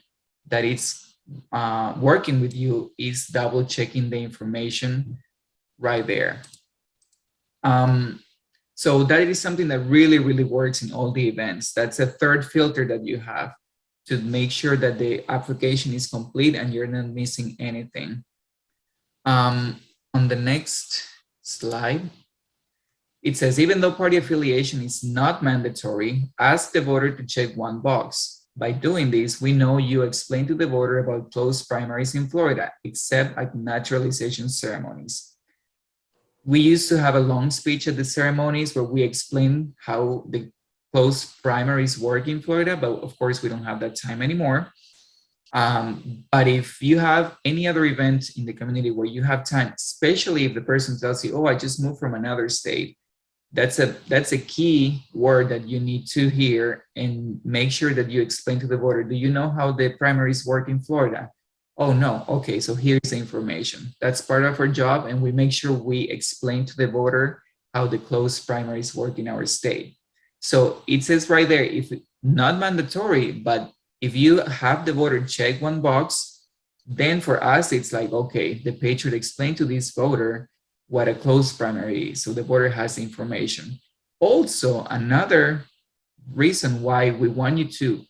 that is working with you is double checking the information right there. So that is something that really, really works in all the events. That's a third filter that you have to make sure that the application is complete and you're not missing anything. On the next slide, it says, even though party affiliation is not mandatory, ask the voter to check one box. By doing this, we know you explain to the voter about closed primaries in Florida, except at naturalization ceremonies. We used to have a long speech at the ceremonies where we explain how the closed primaries work in Florida, but of course we don't have that time anymore. But if you have any other event in the community where you have time, especially if the person tells you, oh, I just moved from another state, that's a key word that you need to hear and make sure that you explain to the voter, do you know how the primaries work in Florida? Oh, no. Okay, so here's the information. That's part of our job, and we make sure we explain to the voter how the closed primaries work in our state. So it says right there, if not mandatory, but if you have the voter check one box, then for us, it's like, okay, the Patriot explained to this voter what a closed primary is, so the voter has information. Also, another reason why we want you to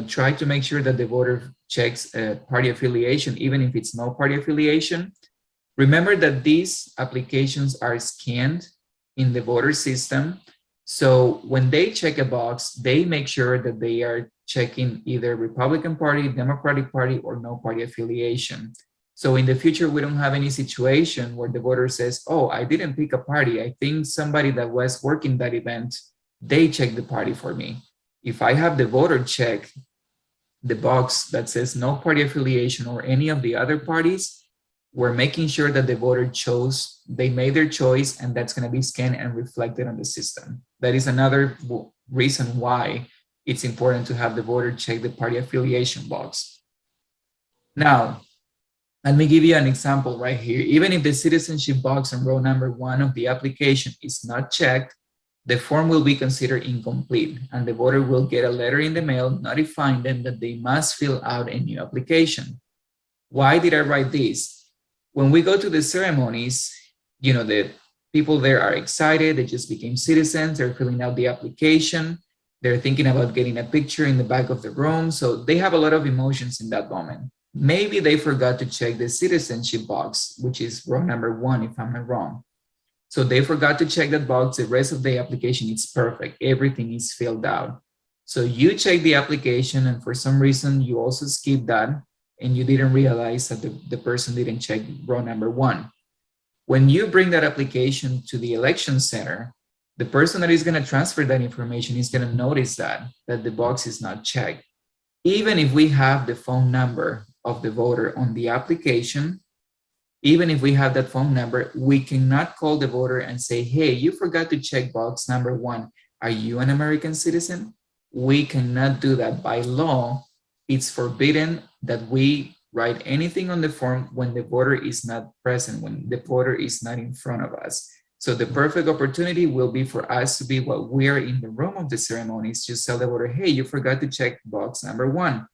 try to make sure that the voter checks party affiliation, even if it's no party affiliation. Remember that these applications are scanned in the voter system. So when they check a box, they make sure that they are checking either Republican Party, Democratic Party, or no party affiliation. So in the future, we don't have any situation where the voter says, oh, I didn't pick a party. I think somebody that was working that event, they checked the party for me. If I have the voter check the box that says no party affiliation or any of the other parties, we're making sure that the voter chose, they made their choice, and that's going to be scanned and reflected on the system. That is another reason why it's important to have the voter check the party affiliation box. Now, let me give you an example right here. Even if the citizenship box on row number 1 of the application is not checked, the form will be considered incomplete, and the voter will get a letter in the mail notifying them that they must fill out a new application. Why did I write this? When we go to the ceremonies, you know, the people there are excited, they just became citizens, they're filling out the application, they're thinking about getting a picture in the back of the room, so they have a lot of emotions in that moment. Maybe they forgot to check the citizenship box, which is row number 1, if I'm not wrong. So they forgot to check that box. The rest of the application is perfect. Everything is filled out. So you check the application, and for some reason you also skip that, and you didn't realize that the person didn't check row number 1. When you bring that application to the election center, the person that is going to transfer that information is going to notice that the box is not checked. Even if we have the phone number of the voter on the application, even if we have that phone number, we cannot call the voter and say, hey, you forgot to check box number 1. Are you an American citizen? We cannot do that. By law, it's forbidden that we write anything on the form when the voter is not present, when the voter is not in front of us. So the perfect opportunity will be for us to be while we're in the room of the ceremonies, just tell the voter, hey, you forgot to check box number 1.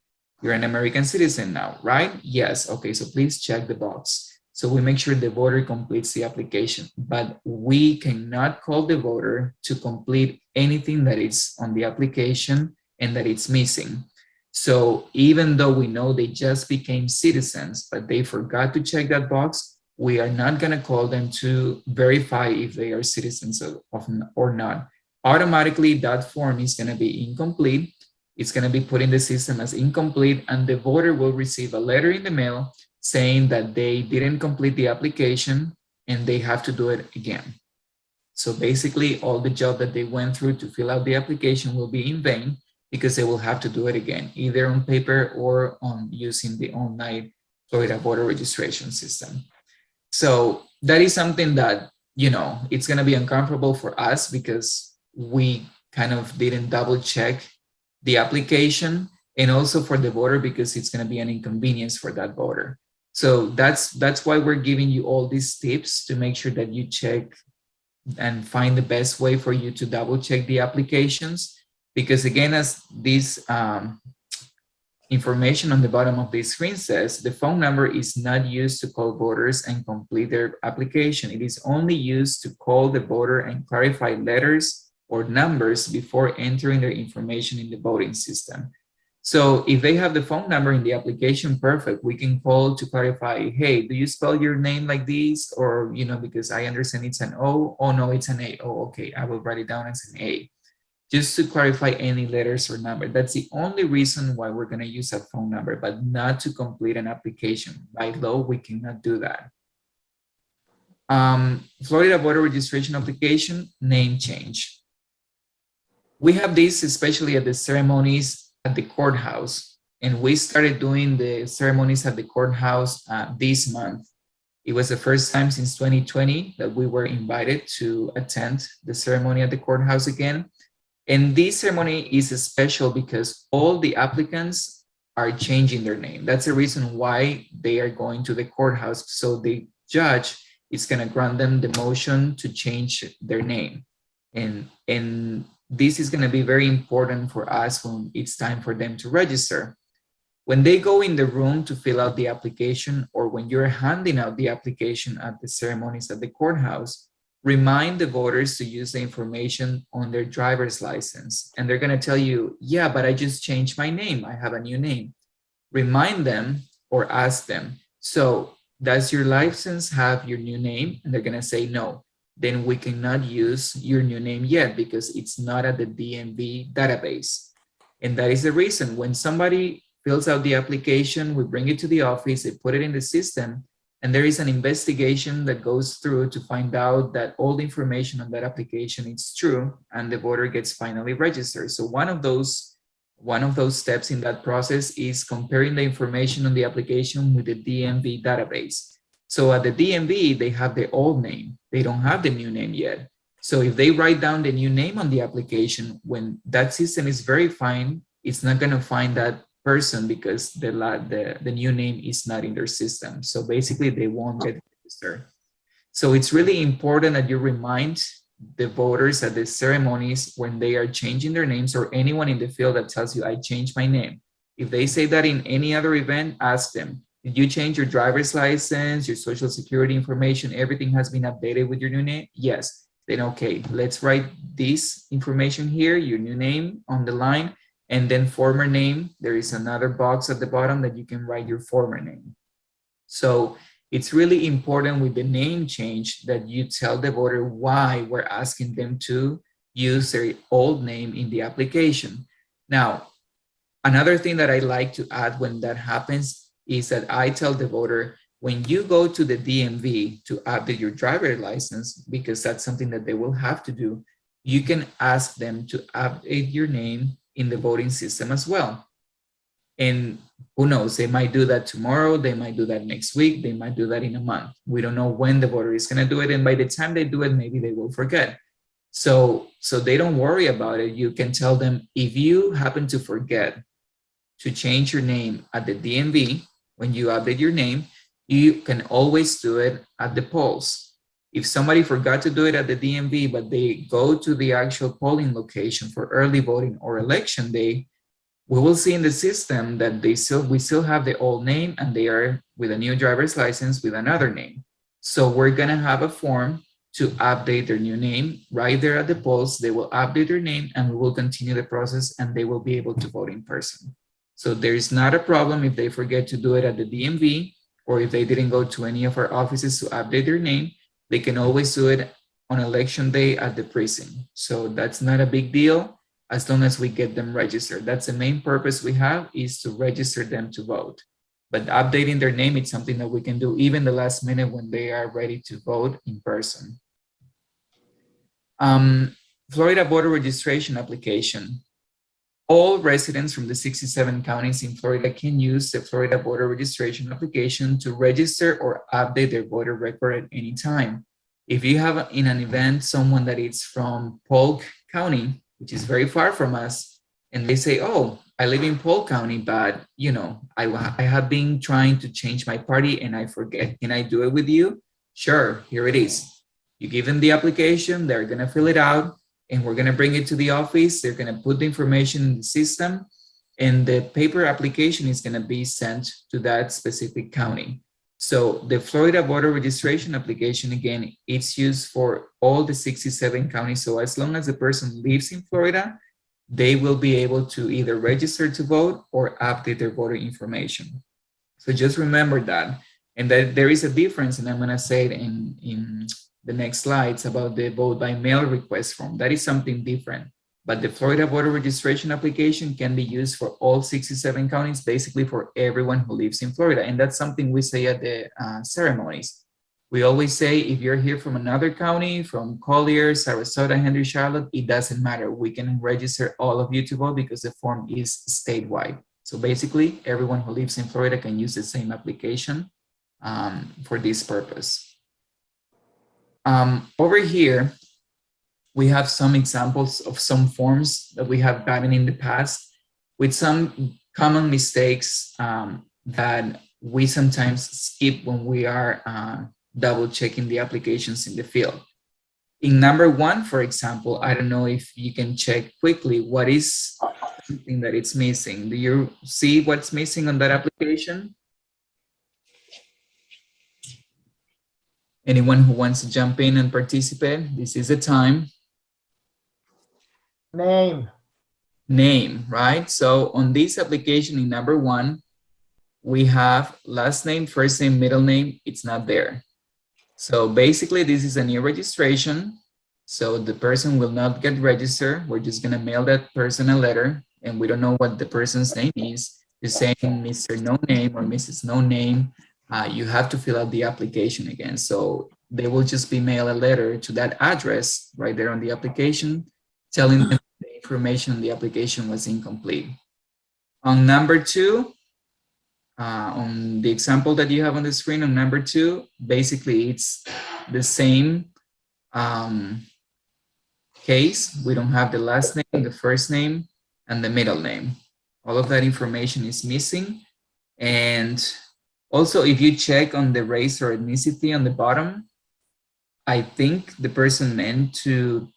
You're an American citizen now, right? Yes. Okay, so please check the box. So we make sure the voter completes the application, but we cannot call the voter to complete anything that is on the application and that it's missing. So even though we know they just became citizens, but they forgot to check that box, we are not going to call them to verify if they are citizens or not. Automatically, that form is going to be incomplete. It's going to be put in the system as incomplete, and the voter will receive a letter in the mail saying that they didn't complete the application and they have to do it again. So basically, all the job that they went through to fill out the application will be in vain because they will have to do it again, either on paper or on using the online Florida voter registration system. So that is something that, you know, it's going to be uncomfortable for us because we kind of didn't double check the application, and also for the voter because it's going to be an inconvenience for that voter. So that's why we're giving you all these tips to make sure that you check and find the best way for you to double check the applications. Because again, as this information on the bottom of the screen says, the phone number is not used to call voters and complete their application. It is only used to call the voter and clarify letters or numbers before entering their information in the voting system. So if they have the phone number in the application, perfect. We can call to clarify, hey, do you spell your name like this? Or, you know, because I understand it's an O. Oh, no, it's an A. Oh, okay, I will write it down as an A. Just to clarify any letters or number. That's the only reason why we're going to use a phone number, but not to complete an application. By law, we cannot do that. Florida voter registration application, name change. We have this especially at the ceremonies at the courthouse, and we started doing the ceremonies at the courthouse this month. It was the first time since 2020 that we were invited to attend the ceremony at the courthouse again. And this ceremony is special because all the applicants are changing their name. That's the reason why they are going to the courthouse. So the judge is going to grant them the motion to change their name. And this is going to be very important for us when it's time for them to register. When they go in the room to fill out the application, or when you're handing out the application at the ceremonies at the courthouse, remind the voters to use the information on their driver's license. And they're going to tell you, yeah, but I just changed my name. I have a new name. Remind them or ask them, so does your license have your new name? And they're going to say no. then we cannot use your new name yet because it's not at the DMV database. And that is the reason when somebody fills out the application, we bring it to the office, they put it in the system, and there is an investigation that goes through to find out that all the information on that application is true, and the voter gets finally registered. So one of those steps in that process is comparing the information on the application with the DMV database. So at the DMV, they have the old name. They don't have the new name yet. So if they write down the new name on the application, when that system is verifying, it's not going to find that person because the new name is not in their system. So basically, they won't get registered. So it's really important that you remind the voters at the ceremonies when they are changing their names, or anyone in the field that tells you, I changed my name. If they say that in any other event, ask them, did you change your driver's license, your social security information, everything has been updated with your new name? Yes. Then okay, let's write this information here, your new name on the line, and then former name. There is another box at the bottom that you can write your former name. So it's really important with the name change that you tell the voter why we're asking them to use their old name in the application. Now, another thing that I like to add when that happens is that I tell the voter, when you go to the DMV to update your driver's license, because that's something that they will have to do, you can ask them to update your name in the voting system as well. And who knows, they might do that tomorrow, they might do that next week, they might do that in a month. We don't know when the voter is going to do it. And by the time they do it, maybe they will forget. So they don't worry about it. You can tell them, if you happen to forget to change your name at the DMV, when you update your name, you can always do it at the polls. If somebody forgot to do it at the DMV, but they go to the actual polling location for early voting or election day, we will see in the system that we still have the old name and they are with a new driver's license with another name. So we're gonna have a form to update their new name right there at the polls. They will update their name and we will continue the process and they will be able to vote in person. So there is not a problem if they forget to do it at the DMV, or if they didn't go to any of our offices to update their name, they can always do it on election day at the precinct. So that's not a big deal, as long as we get them registered. That's the main purpose we have, is to register them to vote. But updating their name is something that we can do even the last minute when they are ready to vote in person. Florida voter registration application. All residents from the 67 counties in Florida can use the Florida voter registration application to register or update their voter record at any time. If you have in an event someone that is from Polk County, which is very far from us, and they say, oh, I live in Polk County, but you know, I have been trying to change my party and I forget. Can I do it with you? Sure, here it is. You give them the application, they're gonna fill it out, and we're gonna bring it to the office. They're gonna put the information in the system, and the paper application is gonna be sent to that specific county. So the Florida voter registration application, again, it's used for all the 67 counties. So as long as the person lives in Florida, they will be able to either register to vote or update their voter information. So just remember that. And that there is a difference, and I'm gonna say it in the next slides about the vote by mail request form. That is something different. But the Florida voter registration application can be used for all 67 counties, basically for everyone who lives in Florida. And that's something we say at the ceremonies. We always say, if you're here from another county, from Collier, Sarasota, Henry, Charlotte, it doesn't matter. We can register all of you to vote because the form is statewide. So basically, everyone who lives in Florida can use the same application for this purpose. Over here, we have some examples of some forms that we have gotten in the past with some common mistakes that we sometimes skip when we are double checking the applications in the field. In number 1, for example, I don't know if you can check quickly what is something that it's missing. Do you see what's missing on that application? Anyone who wants to jump in and participate, this is the time. Name. Name, right? So on this application in number 1, we have last name, first name, middle name. It's not there. So basically, this is a new registration. So the person will not get registered. We're just gonna mail that person a letter, and we don't know what the person's name is. You're saying Mr. No Name or Mrs. No Name. You have to fill out the application again. So they will just be mailed a letter to that address right there on the application, telling them the information on the application was incomplete. On number 2, on the example that you have on the screen on number 2, basically it's the same case. We don't have the last name, the first name, and the middle name. All of that information is missing. And also, if you check on the race or ethnicity on the bottom, I think the person meant to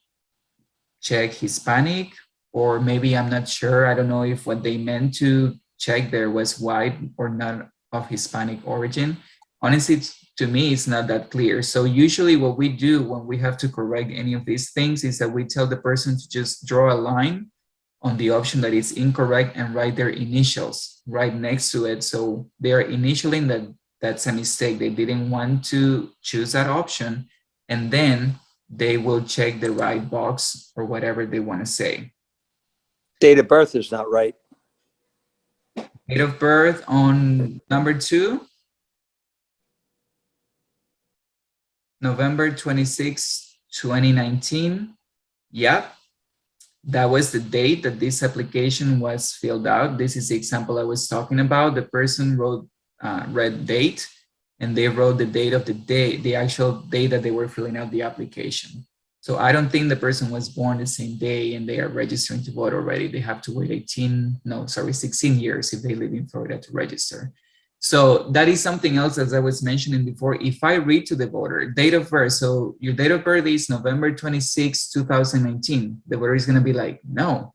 check Hispanic, or maybe I'm not sure. I don't know if what they meant to check there was white or not of Hispanic origin. Honestly, to me, it's not that clear. So usually what we do when we have to correct any of these things is that we tell the person to just draw a line on the option that is incorrect and write their initials right next to it. So they are initialing that that's a mistake. They didn't want to choose that option. And then they will check the right box or whatever they want to say. Date of birth is not right. Date of birth on number 2, November 26, 2019. Yep, that was the date that this application was filled out. This is the example I was talking about. The person wrote read date, and they wrote the date of the day, the actual day that they were filling out the application. So I don't think the person was born the same day and they are registering to vote already. They have to wait 16 years if they live in Florida to register. So that is something else, as I was mentioning before. If I read to the voter, date of birth, so your date of birth is November 26, 2019, the voter is gonna be like, no,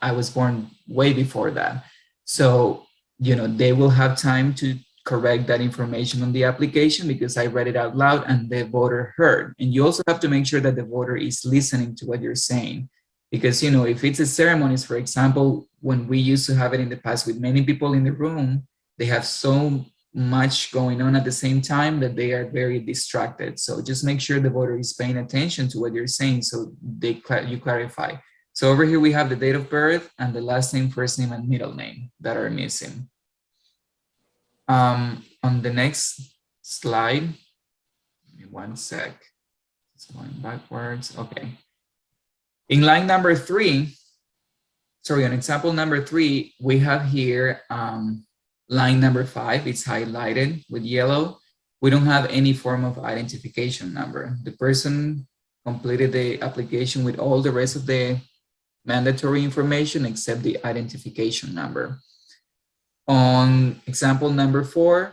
I was born way before that. So, you know, they will have time to correct that information on the application because I read it out loud and the voter heard. And you also have to make sure that the voter is listening to what you're saying. Because, you know, if it's a ceremonies, for example, when we used to have it in the past with many people in the room, they have so much going on at the same time that they are very distracted. So just make sure the voter is paying attention to what you're saying so you clarify. So over here we have the date of birth and the last name, first name, and middle name that are missing. On the next slide, give me one sec. It's going backwards. Okay. In line number 3, sorry, on example number 3, we have here line number 5. It's highlighted with yellow. We don't have any form of identification number. The person completed the application with all the rest of the mandatory information except the identification number. On example number 4,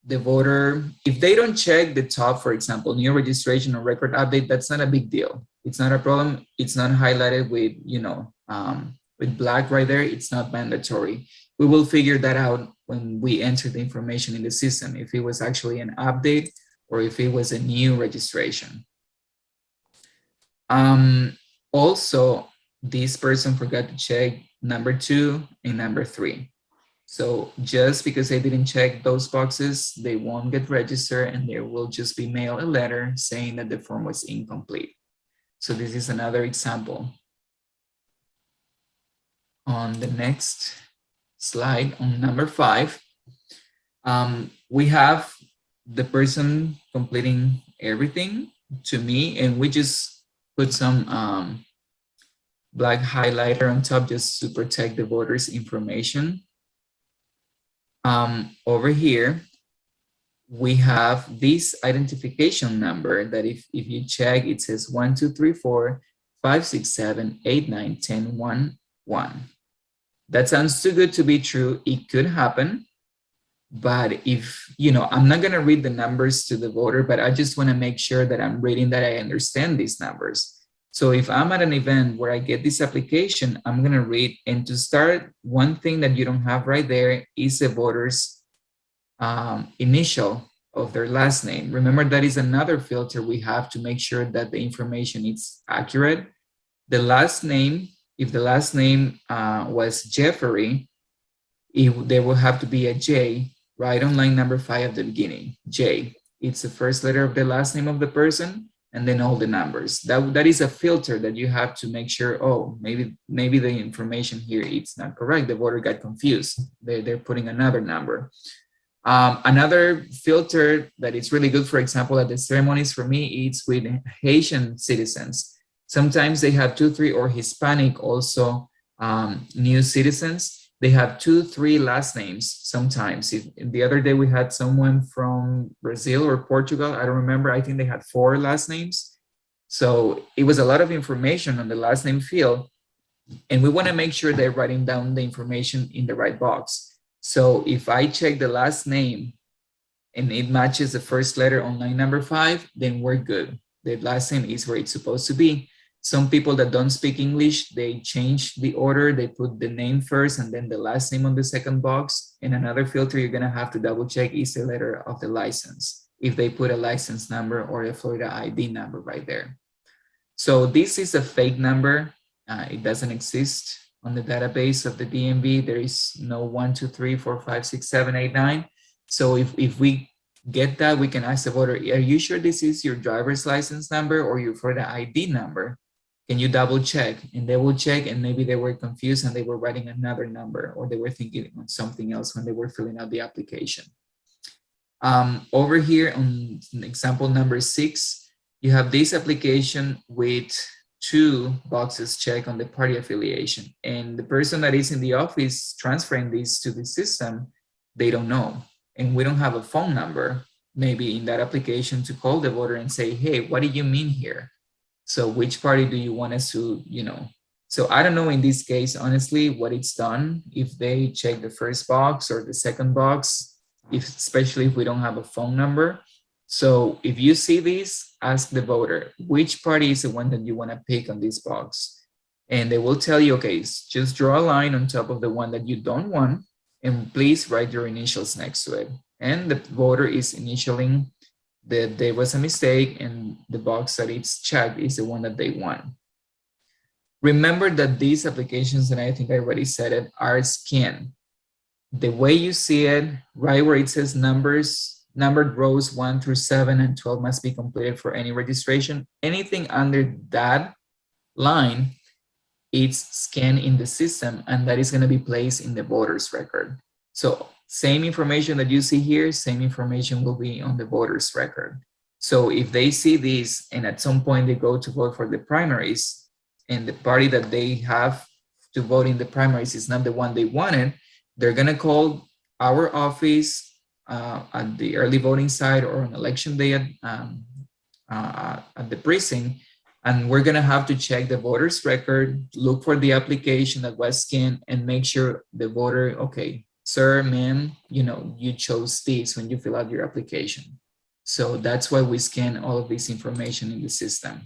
the voter, if they don't check the top, for example, new registration or record update, that's not a big deal. It's not a problem. It's not highlighted with, you know, with black right there. It's not mandatory. We will figure that out when we enter the information in the system, if it was actually an update or if it was a new registration. Also, this person forgot to check number 2 and number 3. So just because they didn't check those boxes, they won't get registered and they will just be mailed a letter saying that the form was incomplete. So this is another example. On the next slide, on number 5, we have the person completing everything to me, and we just put some black highlighter on top just to protect the voter's information. Over here, we have this identification number that if you check, it says 1, 2, 3, 4, 5, 6, 7, 8, 9, 10, 1, 1. That sounds too good to be true. It could happen. But if, you know, I'm not going to read the numbers to the voter, but I just want to make sure that I'm reading that I understand these numbers. So if I'm at an event where I get this application, I'm going to read. And to start, one thing that you don't have right there is the voter's initial of their last name. Remember, that is another filter we have to make sure that the information is accurate. The last name, if the last name was Jeffrey, there will have to be a J right on line number 5 at the beginning, J. it's the first letter of the last name of the person, and then all the numbers. That is a filter that you have to make sure, oh, maybe the information here it's not correct. The voter got confused. They're putting another number. Another filter that is really good, for example, at the ceremonies for me, it's with Haitian citizens. Sometimes they have 2, 3, or Hispanic also, new citizens. They have 2, 3 last names sometimes. The other day we had someone from Brazil or Portugal, I don't remember, I think they had 4 last names. So it was a lot of information on the last name field, and we want to make sure they're writing down the information in the right box. So if I check the last name and it matches the first letter on line number 5, then we're good. The last name is where it's supposed to be. Some people that don't speak English, they change the order. They put the name first and then the last name on the second box. And another filter you're gonna have to double check is the letter of the license, if they put a license number or a Florida ID number right there. So this is a fake number. It doesn't exist on the database of the DMV. There is no 1, 2, 3, 4, 5, 6, 7, 8, 9. So if we get that, we can ask the voter, are you sure this is your driver's license number or your Florida ID number? Can you double check? And they will check, and maybe they were confused and they were writing another number, or they were thinking on something else when they were filling out the application. Over here on example number 6, you have this application with 2 boxes checked on the party affiliation. And the person that is in the office transferring this to the system, they don't know. And we don't have a phone number, maybe in that application, to call the voter and say, hey, what do you mean here? So which party do you want us to, so I don't know in this case, honestly, what it's done, if they check the first box or the second box, especially if we don't have a phone number. So if you see this, ask the voter, which party is the one that you want to pick on this box? And they will tell you, okay, just draw a line on top of the one that you don't want, and please write your initials next to it. And the voter is initialing that there was a mistake, and the box that it's checked is the one that they want. Remember that these applications, and I think I already said it, are scanned. The way you see it, right where it says numbered rows 1 through 7 and 12 must be completed for any registration. Anything under that line, it's scanned in the system, and that is going to be placed in the voter's record. So same information that you see here, same information will be on the voter's record. So if they see this and at some point they go to vote for the primaries, and the party that they have to vote in the primaries is not the one they wanted, they're going to call our office at the early voting site or on election day at the precinct, and we're going to have to check the voter's record, look for the application that was scanned, and make sure the voter, okay, sir, ma'am, you chose this when you fill out your application. So that's why we scan all of this information in the system.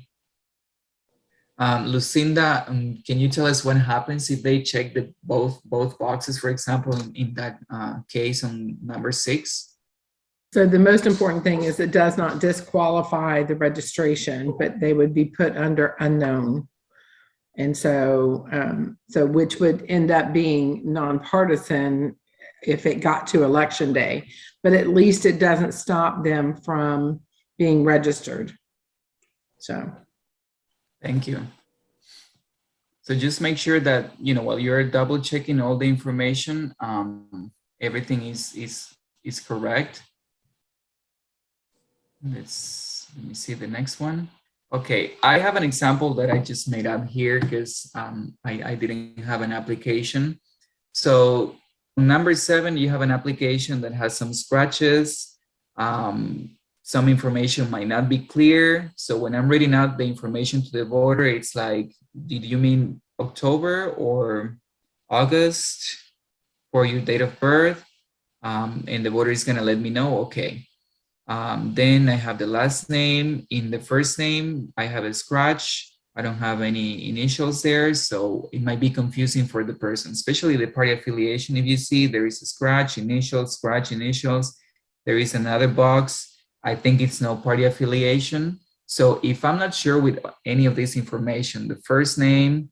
Lucinda, can you tell us what happens if they check both boxes, for example, in that case on number 6? So the most important thing is it does not disqualify the registration, but they would be put under unknown. And so, which would end up being nonpartisan if it got to election day, but at least it doesn't stop them from being registered. So. Thank you. So just make sure that, while you're double checking all the information, everything is correct. Let me see the next one. Okay, I have an example that I just made up here because I didn't have an application. So number 7, you have an application that has some scratches. Some information might not be clear. So when I'm reading out the information to the voter, it's like, did you mean October or August for your date of birth? And the voter is gonna let me know, okay. Then I have the last name. In the first name, I have a scratch. I don't have any initials there, so it might be confusing for the person, especially the party affiliation. If you see there is a scratch, initials, there is another box. I think it's no party affiliation. So if I'm not sure with any of this information, the first name,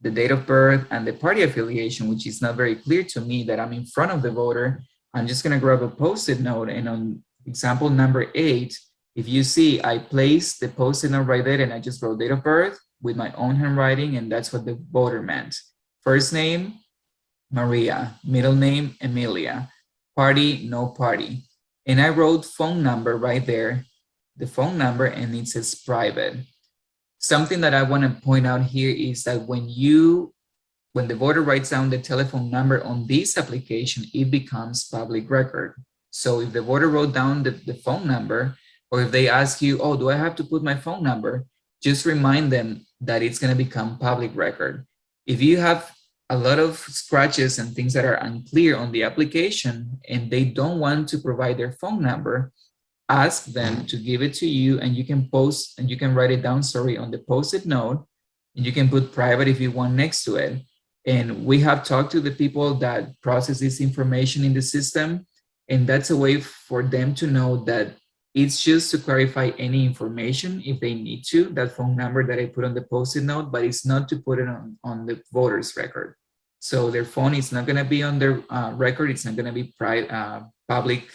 the date of birth, and the party affiliation, which is not very clear to me that I'm in front of the voter, I'm just gonna grab a Post-it note, and Example number 8, if you see, I placed the Post-it note right there and I just wrote date of birth with my own handwriting, and that's what the voter meant. First name, Maria. Middle name, Emilia. Party, no party. And I wrote phone number right there, the phone number, and it says private. Something that I want to point out here is that when the voter writes down the telephone number on this application, it becomes public record. So if the voter wrote down the phone number, or if they ask you, oh, do I have to put my phone number? Just remind them that it's going to become public record. If you have a lot of scratches and things that are unclear on the application and they don't want to provide their phone number, ask them to give it to you, and you can write it down, on the Post-it note, and you can put private if you want next to it. And we have talked to the people that process this information in the system, and that's a way for them to know that it's just to clarify any information if they need to, that phone number that I put on the Post-it note, but it's not to put it on the voter's record. So their phone is not going to be on their record. It's not going to be public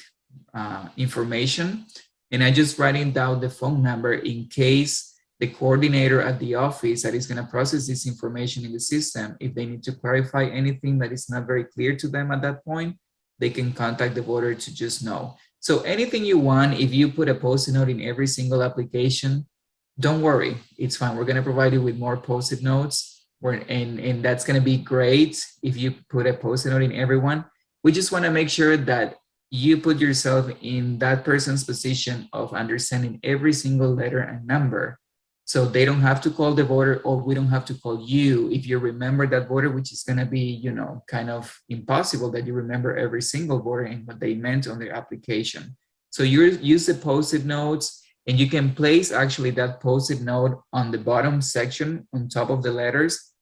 information. And I just writing down the phone number in case the coordinator at the office that is going to process this information in the system, if they need to clarify anything that is not very clear to them at that point, they can contact the voter to just know. So anything you want, if you put a Post-it note in every single application, don't worry, it's fine. We're going to provide you with more Post-it notes, and that's going to be great if you put a Post-it note in everyone. We just want to make sure that you put yourself in that person's position of understanding every single letter and number, so they don't have to call the voter, or we don't have to call you if you remember that voter, which is going to be, kind of impossible that you remember every single voter and what they meant on their application. So you use the Post-it notes, and you can place actually that Post-it note on the bottom section on top of the letters,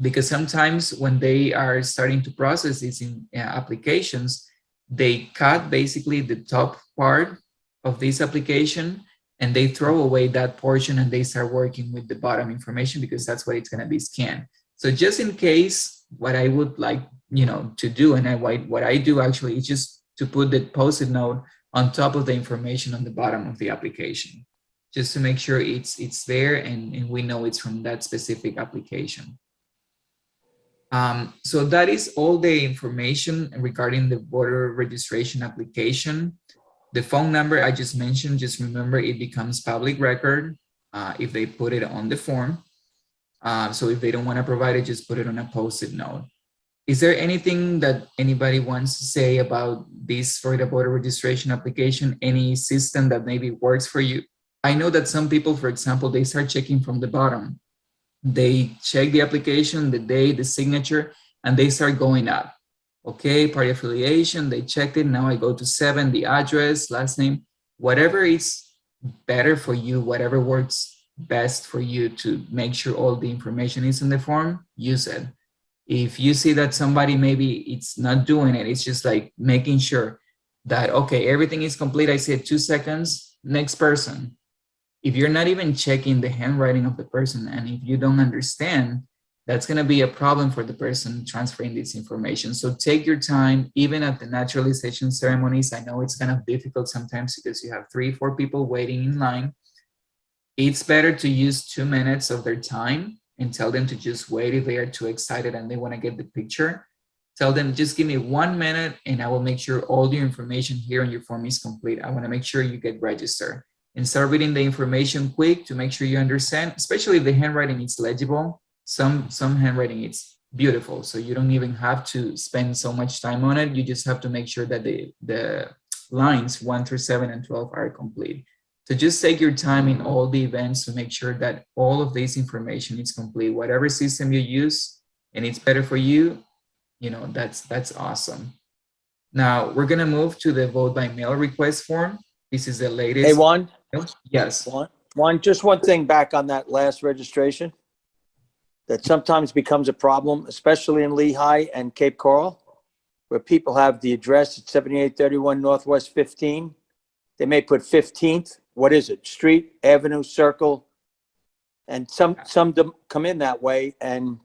because sometimes when they are starting to process these applications, they cut basically the top part of this application and they throw away that portion and they start working with the bottom information because that's what it's going to be scanned. So just in case, what I would like, to do, and what I do actually is just to put the Post-it note on top of the information on the bottom of the application, just to make sure it's there and we know it's from that specific application. So that is all the information regarding the voter registration application. The phone number I just mentioned, just remember it becomes public record if they put it on the form. So if they don't want to provide it, just put it on a Post-it note. Is there anything that anybody wants to say about this for the voter registration application? Any system that maybe works for you? I know that some people, for example, they start checking from the bottom. They check the application, the date, the signature, and they start going up. Okay, party affiliation, they checked it. Now I go to 7, the address, last name, whatever is better for you, whatever works best for you to make sure all the information is in the form, use it. If you see that somebody maybe it's not doing it, it's just like making sure that, okay, everything is complete. I said 2 seconds, next person. If you're not even checking the handwriting of the person, and if you don't understand, that's going to be a problem for the person transferring this information. So take your time, even at the naturalization ceremonies. I know it's kind of difficult sometimes because you have 3, 4 people waiting in line. It's better to use 2 minutes of their time and tell them to just wait if they are too excited and they want to get the picture. Tell them, just give me 1 minute and I will make sure all your information here on your form is complete. I want to make sure you get registered. And start reading the information quick to make sure you understand, especially if the handwriting is legible. Some handwriting is beautiful, so you don't even have to spend so much time on it. You just have to make sure that the lines 1 through 7 and 12 are complete. So just take your time in all the events to make sure that all of this information is complete. Whatever system you use and it's better for you, that's awesome. Now we're gonna move to the vote by mail request form. This is the latest. Hey, Juan? Yes. Juan, just one thing back on that last registration that sometimes becomes a problem, especially in Lehigh and Cape Coral, where people have the address at 7831 Northwest 15. They may put 15th. What is it? Street, Avenue, Circle. And some come in that way, and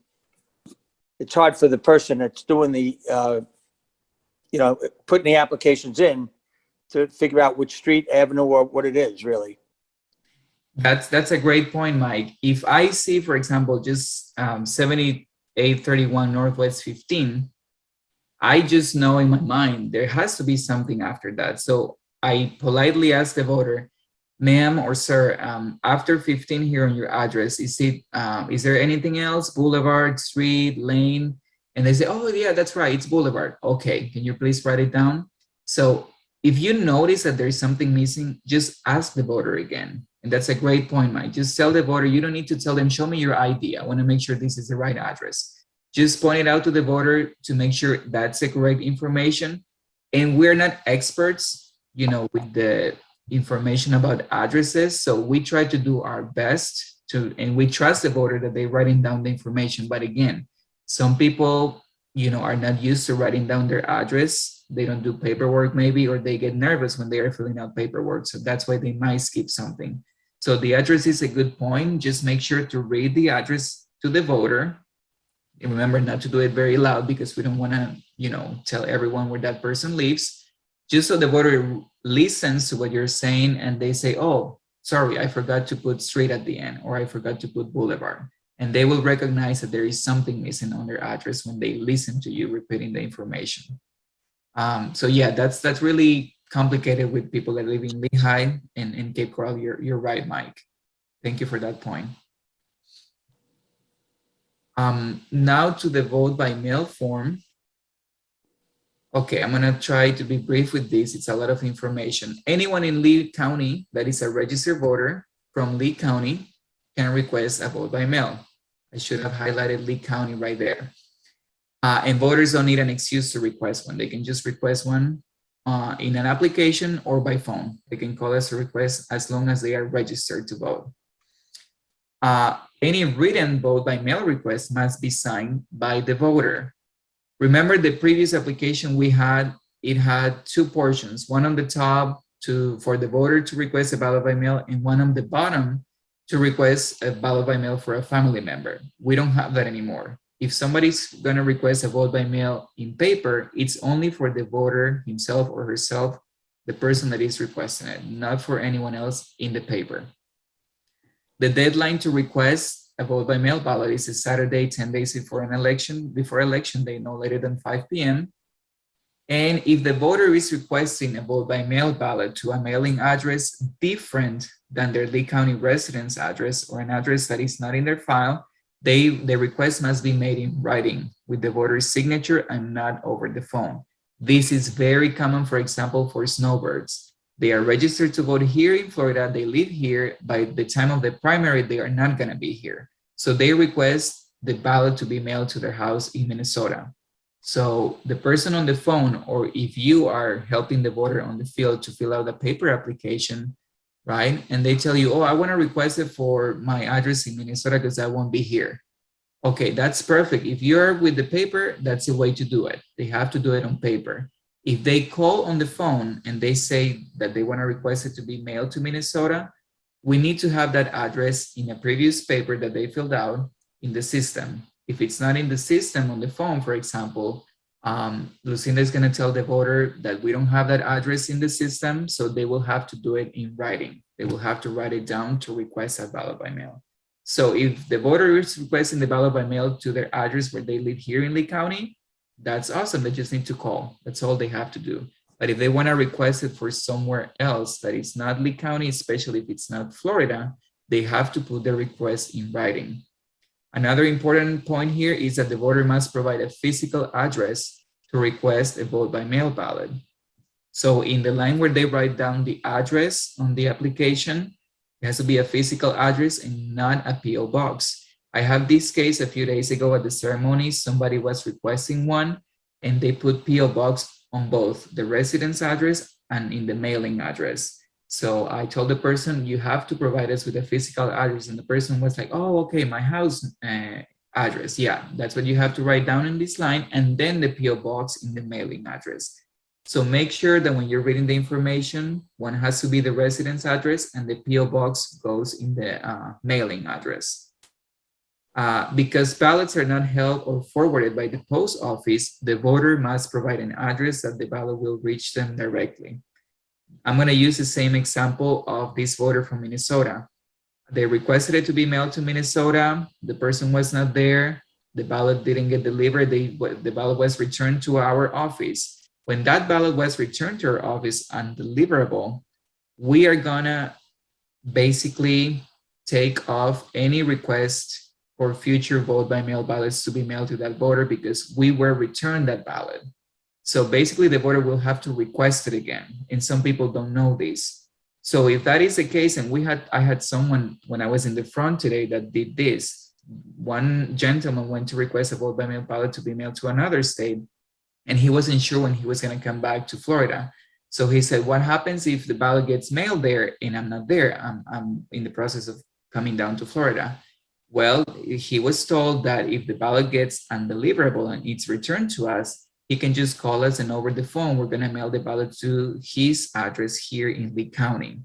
it's hard for the person that's doing the, putting the applications in to figure out which street, avenue, or what it is, really. That's a great point, Mike. If I see, for example, just 7831 Northwest 15, I just know in my mind there has to be something after that. So I politely ask the voter, ma'am or sir, after 15 here on your address, is there anything else? Boulevard, street, lane? And they say, oh yeah, that's right, it's Boulevard. Okay, can you please write it down? So if you notice that there's something missing, just ask the voter again. And that's a great point, Mike. Just tell the voter, you don't need to tell them, show me your ID. I want to make sure this is the right address. Just point it out to the voter to make sure that's the correct information. And we're not experts, with the information about addresses. So we try to do our best and we trust the voter that they're writing down the information. But again, some people, are not used to writing down their address. They don't do paperwork maybe, or they get nervous when they are filling out paperwork. So that's why they might skip something. So the address is a good point. Just make sure to read the address to the voter. And remember not to do it very loud because we don't want to, tell everyone where that person lives. Just so the voter listens to what you're saying and they say, oh, sorry, I forgot to put street at the end, or I forgot to put boulevard. And they will recognize that there is something missing on their address when they listen to you repeating the information. So yeah, that's really complicated with people that live in Lehigh and Cape Coral. You're right, Mike. Thank you for that point. Now to the vote by mail form. Okay, I'm gonna try to be brief with this. It's a lot of information. Anyone in Lee County that is a registered voter from Lee County can request a vote by mail. I should have highlighted Lee County right there. And voters don't need an excuse to request one. They can just request one in an application or by phone. They can call us a request as long as they are registered to vote. Any written vote by mail request must be signed by the voter. Remember the previous application we had, it had two portions, one on the top for the voter to request a ballot by mail and one on the bottom to request a ballot by mail for a family member. We don't have that anymore. If somebody's gonna request a vote by mail in paper, it's only for the voter himself or herself, the person that is requesting it, not for anyone else in the paper. The deadline to request a vote by mail ballot is a Saturday, 10 days before election day, no later than 5 p.m. And if the voter is requesting a vote by mail ballot to a mailing address different than their Lee County residence address or an address that is not in their file, the request must be made in writing with the voter's signature and not over the phone. This is very common, for example, for snowbirds. They are registered to vote here in Florida. They live here. By the time of the primary, they are not going to be here. So they request the ballot to be mailed to their house in Minnesota. So the person on the phone, or if you are helping the voter on the field to fill out a paper application, right? And they tell you, oh, I want to request it for my address in Minnesota because I won't be here. Okay, that's perfect. If you're with the paper, that's the way to do it. They have to do it on paper. If they call on the phone and they say that they want to request it to be mailed to Minnesota, we need to have that address in a previous paper that they filled out in the system. If it's not in the system on the phone, for example, Lucinda is going to tell the voter that we don't have that address in the system, so they will have to do it in writing. They will have to write it down to request a ballot by mail. So if the voter is requesting the ballot by mail to their address where they live here in Lee County, that's awesome. They just need to call. That's all they have to do. But if they want to request it for somewhere else that is not Lee County, especially if it's not Florida, they have to put their request in writing. Another important point here is that the voter must provide a physical address to request a vote by mail ballot. So in the line where they write down the address on the application, it has to be a physical address and not a PO box. I have this case a few days ago at the ceremony. Somebody was requesting one and they put PO box on both the residence address and in the mailing address. So I told the person, you have to provide us with a physical address. And the person was like, oh, okay, my house address. Yeah, that's what you have to write down in this line, and then the PO box in the mailing address. So make sure that when you're reading the information, one has to be the residence address and the PO box goes in the mailing address. Because ballots are not held or forwarded by the post office, the voter must provide an address that the ballot will reach them directly. I'm going to use the same example of this voter from Minnesota. They requested it to be mailed to Minnesota. The person was not there. The ballot didn't get delivered. The ballot was returned to our office. When that ballot was returned to our office undeliverable, we are gonna basically take off any request for future vote by mail ballots to be mailed to that voter because we were returned that ballot. So basically the voter will have to request it again. And some people don't know this. So if that is the case, and I had someone when I was in the front today that did this. One gentleman went to request a vote by mail ballot to be mailed to another state, and he wasn't sure when he was going to come back to Florida. So he said, what happens if the ballot gets mailed there and I'm not there? I'm in the process of coming down to Florida. Well, he was told that if the ballot gets undeliverable and it's returned to us, he can just call us, and over the phone, we're going to mail the ballot to his address here in Lee County.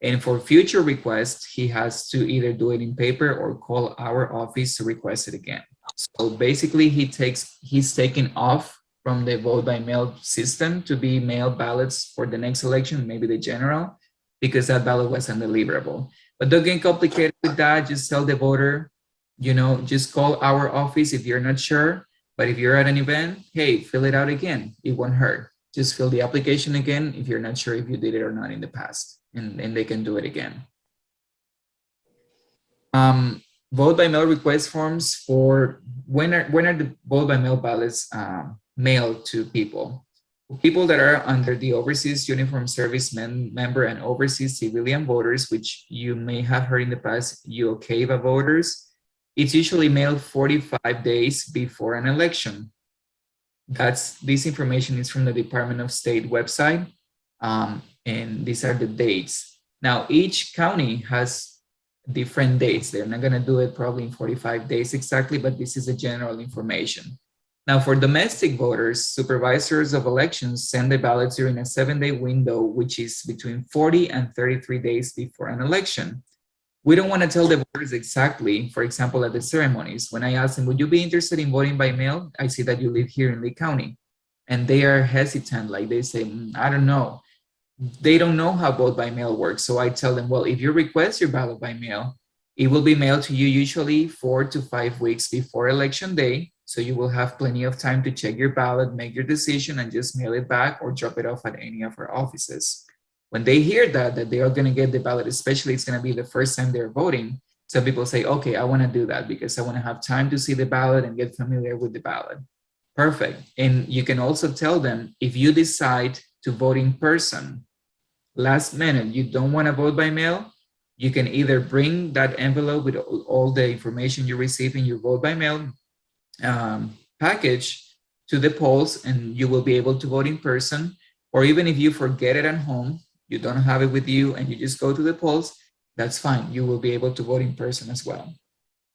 And for future requests, he has to either do it in paper or call our office to request it again. So basically, he's taken off from the vote by mail system to be mailed ballots for the next election, maybe the general, because that ballot was undeliverable. But don't get complicated with that. Just tell the voter, just call our office if you're not sure. But if you're at an event, hey, fill it out again. It won't hurt. Just fill the application again if you're not sure if you did it or not in the past, and they can do it again. Vote by mail request forms for when are the vote by mail ballots mailed to people? People that are under the Overseas Uniform Service member and overseas civilian voters, which you may have heard in the past, UOCAVA voters. It's usually mailed 45 days before an election. This information is from the Department of State website, and these are the dates. Now, each county has different dates. They're not going to do it probably in 45 days exactly, but this is the general information. Now, for domestic voters, supervisors of elections send the ballots during a 7-day window, which is between 40 and 33 days before an election. We don't want to tell the voters exactly, for example, at the ceremonies. When I ask them, would you be interested in voting by mail? I see that you live here in Lee County. And they are hesitant, like they say, I don't know. They don't know how vote by mail works. So I tell them, well, if you request your ballot by mail, it will be mailed to you usually 4 to 5 weeks before election day. So you will have plenty of time to check your ballot, make your decision, and just mail it back or drop it off at any of our offices. When they hear that they are going to get the ballot, especially it's going to be the first time they're voting, some people say, okay, I want to do that because I want to have time to see the ballot and get familiar with the ballot. Perfect. And you can also tell them, if you decide to vote in person, last minute, you don't want to vote by mail, you can either bring that envelope with all the information you receive in your vote by mail package to the polls, and you will be able to vote in person. Or even if you forget it at home, you don't have it with you, and you just go to the polls, that's fine. You will be able to vote in person as well.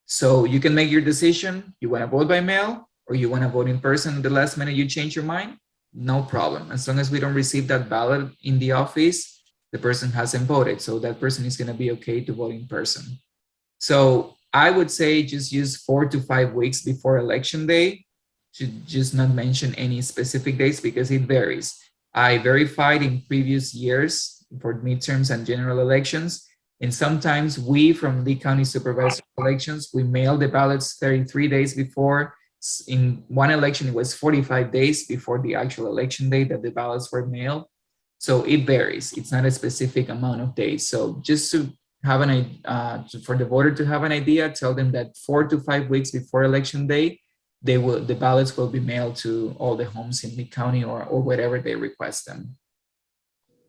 So you can make your decision. You want to vote by mail or you want to vote in person at the last minute, you change your mind, no problem. As long as we don't receive that ballot in the office, the person hasn't voted. So that person is going to be okay to vote in person. So I would say just use 4 to 5 weeks before election day to just not mention any specific dates because it varies. I verified in previous years for midterms and general elections, and sometimes we from Lee County Supervisor elections, we mail the ballots 33 days before. In one election, it was 45 days before the actual election day that the ballots were mailed. So it varies. It's not a specific amount of days. So just to have for the voter to have an idea, tell them that 4 to 5 weeks before election day, the ballots will be mailed to all the homes in Lee County or wherever they request them.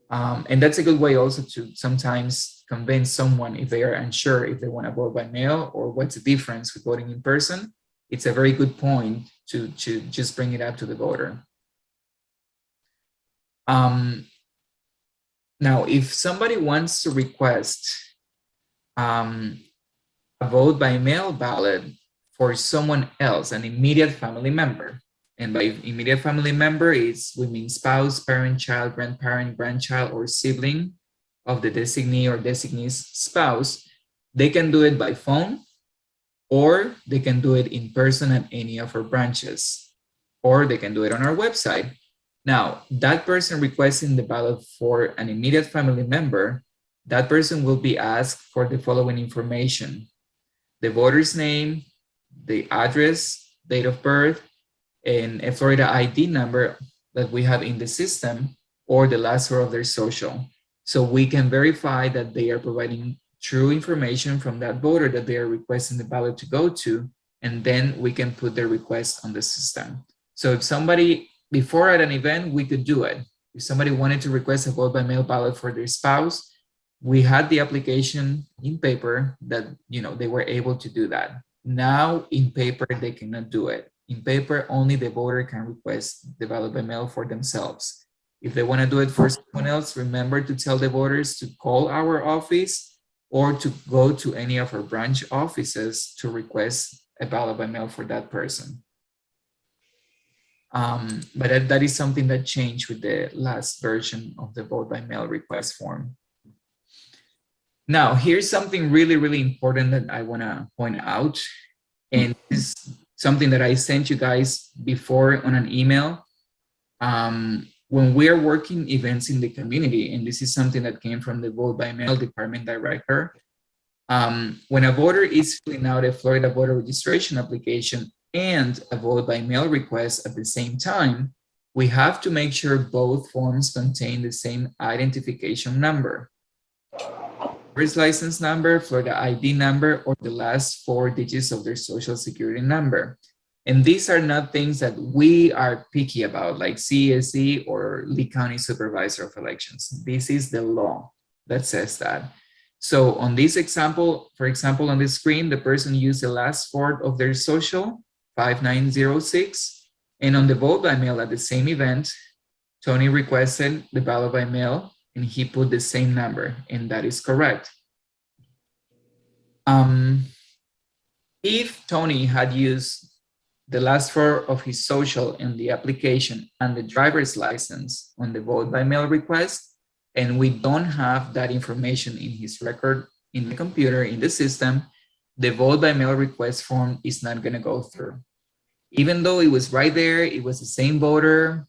And that's a good way also to sometimes convince someone if they are unsure if they want to vote by mail or what's the difference with voting in person. It's a very good point to just bring it up to the voter. Now, if somebody wants to request a vote by mail ballot for someone else, an immediate family member, and by immediate family member we mean spouse, parent, child, grandparent, grandchild, or sibling of the designee or designee's spouse, they can do it by phone, or they can do it in person at any of our branches, or they can do it on our website. Now, that person requesting the ballot for an immediate family member, that person will be asked for the following information: the voter's name, the address, date of birth, and a Florida ID number that we have in the system, or the last four of their social. So we can verify that they are providing true information from that voter that they are requesting the ballot to go to, and then we can put their request on the system. So if somebody, before at an event, we could do it. If somebody wanted to request a vote by mail ballot for their spouse, we had the application in paper that, you know, they were able to do that. Now in paper, they cannot do it. In paper, only the voter can request the ballot by mail for themselves. If they want to do it for someone else, remember to tell the voters to call our office or to go to any of our branch offices to request a ballot by mail for that person. But that is something that changed with the last version of the vote by mail request form. Now, here's something really, really important that I want to point out. And this is something that I sent you guys before on an email. When we are working events in the community, and this is something that came from the vote by mail department director, when a voter is filling out a Florida voter registration application and a vote by mail request at the same time, we have to make sure both forms contain the same identification number: driver's license number, Florida ID number, or the last 4 digits of their social security number. And these are not things that we are picky about, like CESD or Lee County Supervisor of Elections. This is the law that says that. So on this example, for example, on the screen, the person used the last 4 of their social, 5906, and on the vote by mail at the same event, Tony requested the ballot by mail and he put the same number, and that is correct. If Tony had used the last 4 of his social in the application and the driver's license on the vote by mail request, and we don't have that information in his record in the computer, in the system, the vote by mail request form is not going to go through. Even though it was right there, it was the same voter,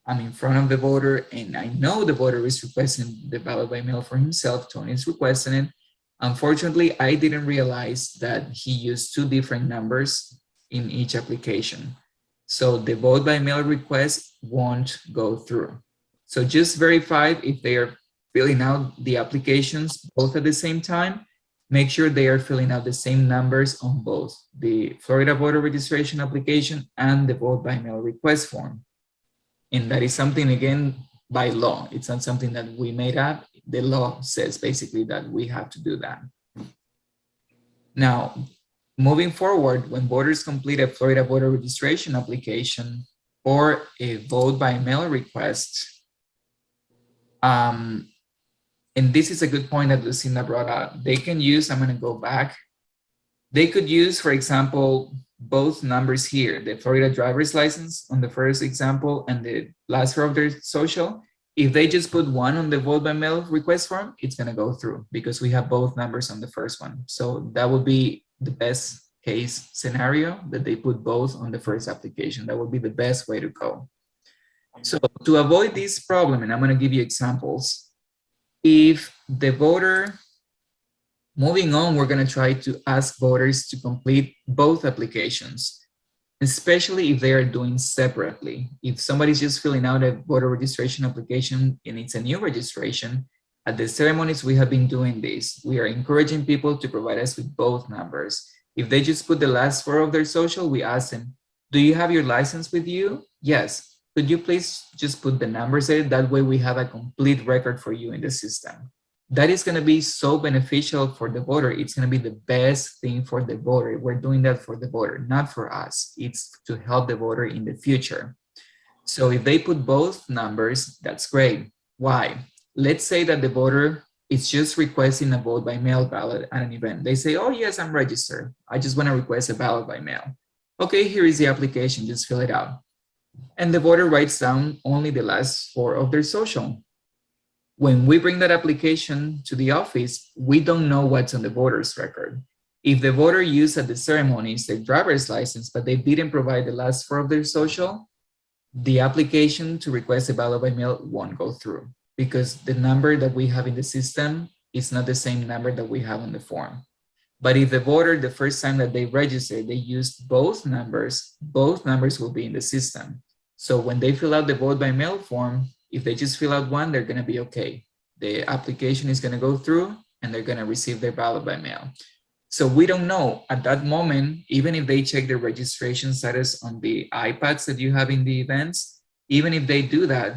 I'm in front of the voter, and I know the voter is requesting the ballot by mail for himself, Tony is requesting it. Unfortunately, I didn't realize that he used 2 different numbers in each application. So the vote by mail request won't go through. So just verify if they are filling out the applications both at the same time. Make sure they are filling out the same numbers on both the Florida voter registration application and the vote by mail request form. And that is something, again, by law. It's not something that we made up. The law says basically that we have to do that. Now, moving forward, when voters complete a Florida voter registration application or a vote by mail request, and this is a good point that Lucinda brought up, they can use, I'm gonna go back, they could use, for example, both numbers here, the Florida driver's license on the first example and the last 4 of their social. If they just put 1 on the vote by mail request form, it's gonna go through because we have both numbers on the first one. So that would be the best case scenario, that they put both on the first application. That would be the best way to go. So to avoid this problem, and I'm gonna give you examples, if the voter, moving on, we're gonna try to ask voters to complete both applications, especially if they are doing separately. If somebody's just filling out a voter registration application and it's a new registration, at the ceremonies we have been doing this. We are encouraging people to provide us with both numbers. If they just put the last 4 of their social, we ask them, do you have your license with you? Yes. Could you please just put the numbers there? That way we have a complete record for you in the system. That is going to be so beneficial for the voter. It's going to be the best thing for the voter. We're doing that for the voter, not for us. It's to help the voter in the future. So if they put both numbers, that's great. Why? Let's say that the voter is just requesting a vote by mail ballot at an event. They say, oh yes, I'm registered. I just want to request a ballot by mail. Okay, here is the application, just fill it out. And the voter writes down only the last 4 of their social. When we bring that application to the office, we don't know what's on the voter's record. If the voter used at the ceremonies their driver's license, but they didn't provide the last 4 of their social, the application to request a ballot by mail won't go through because the number that we have in the system is not the same number that we have on the form. But if the voter, the first time that they register, they used both numbers will be in the system. So when they fill out the vote by mail form, if they just fill out one, they're going to be okay. The application is going to go through and they're going to receive their ballot by mail. So we don't know at that moment, even if they check the registration status on the iPads that you have in the events, even if they do that,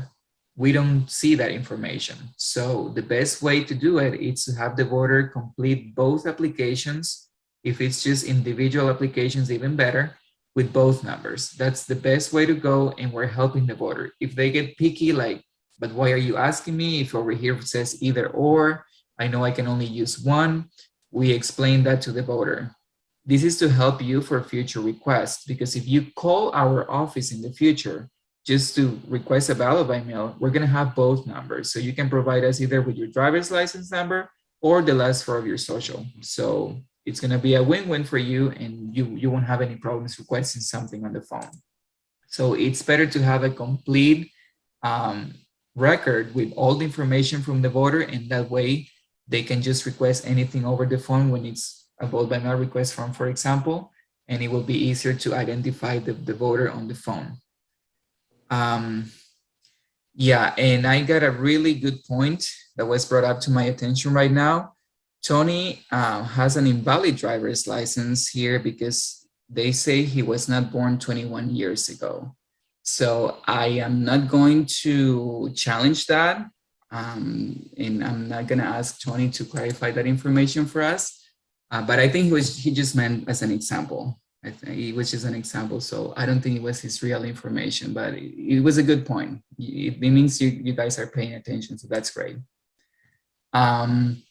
we don't see that information. So the best way to do it is to have the voter complete both applications. If it's just individual applications, even better, with both numbers. That's the best way to go, and we're helping the voter. If they get picky, like, but why are you asking me if over here it says either or, I know I can only use one, we explain that to the voter. This is to help you for future requests, because if you call our office in the future just to request a ballot by mail, we're going to have both numbers. So you can provide us either with your driver's license number or the last four of your social. So it's going to be a win-win for you, and you won't have any problems requesting something on the phone. So it's better to have a complete record with all the information from the voter, and that way they can just request anything over the phone when it's a vote by mail request form, for example, and it will be easier to identify the voter on the phone. Yeah, and I got a really good point that was brought up to my attention right now. Tony has an invalid driver's license here because they say he was not born 21 years ago. So I am not going to challenge that. And I'm not going to ask Tony to clarify that information for us. But I think he just meant as an example. I think it was just an example. So I don't think it was his real information, but it was a good point. It means you guys are paying attention. So that's great. I'm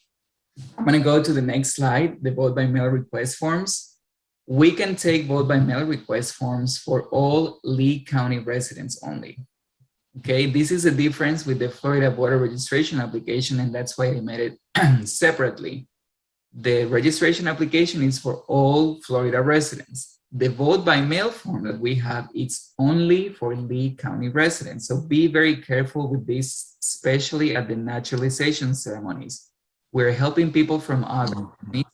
going to go to the next slide, the vote by mail request forms. We can take vote by mail request forms for all Lee County residents only. Okay, this is a difference with the Florida voter registration application, and that's why I made it separately. The registration application is for all Florida residents. The vote by mail form that we have, it's only for Lee County residents. So be very careful with this, especially at the naturalization ceremonies. We're helping people from other counties.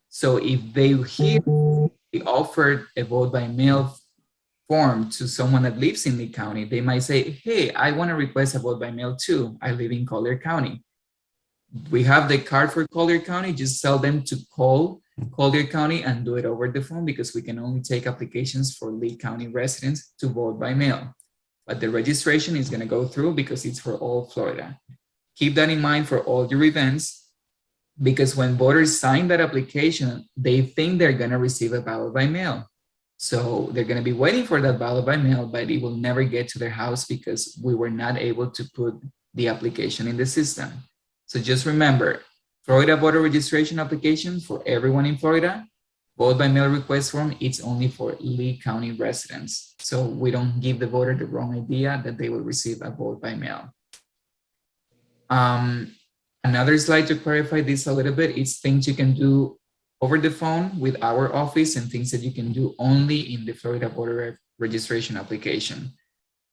So if they hear we offered a vote by mail form to someone that lives in Lee County, they might say, hey, I want to request a vote by mail too. I live in Collier County. We have the card for Collier County. Just tell them to call Collier County and do it over the phone, because we can only take applications for Lee County residents to vote by mail. But the registration is going to go through because it's for all Florida. Keep that in mind for all your events, because when voters sign that application, they think they're going to receive a ballot by mail. So they're going to be waiting for that ballot by mail, but it will never get to their house because we were not able to put the application in the system. So just remember, Florida voter registration application for everyone in Florida, vote by mail request form, it's only for Lee County residents. So we don't give the voter the wrong idea that they will receive a vote by mail. Another slide to clarify this a little bit is things you can do over the phone with our office and things that you can do only in the Florida voter registration application.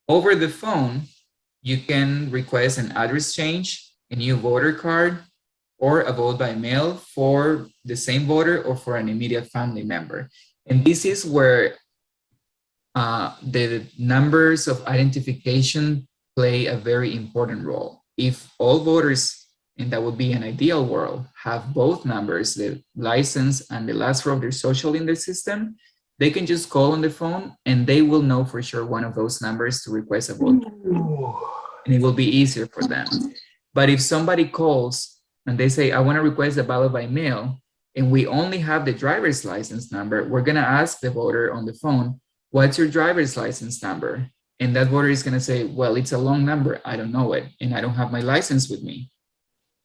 Over the phone, you can request an address change, a new voter card, or a vote by mail for the same voter or for an immediate family member. And this is where the numbers of identification play a very important role. If all voters, and that would be an ideal world, have both numbers, the license and the last four of their social in their system, they can just call on the phone and they will know for sure one of those numbers to request a vote. And it will be easier for them. But if somebody calls and they say, I want to request a ballot by mail, and we only have the driver's license number, we're going to ask the voter on the phone, what's your driver's license number? And that voter is going to say, well, it's a long number. I don't know it. And I don't have my license with me.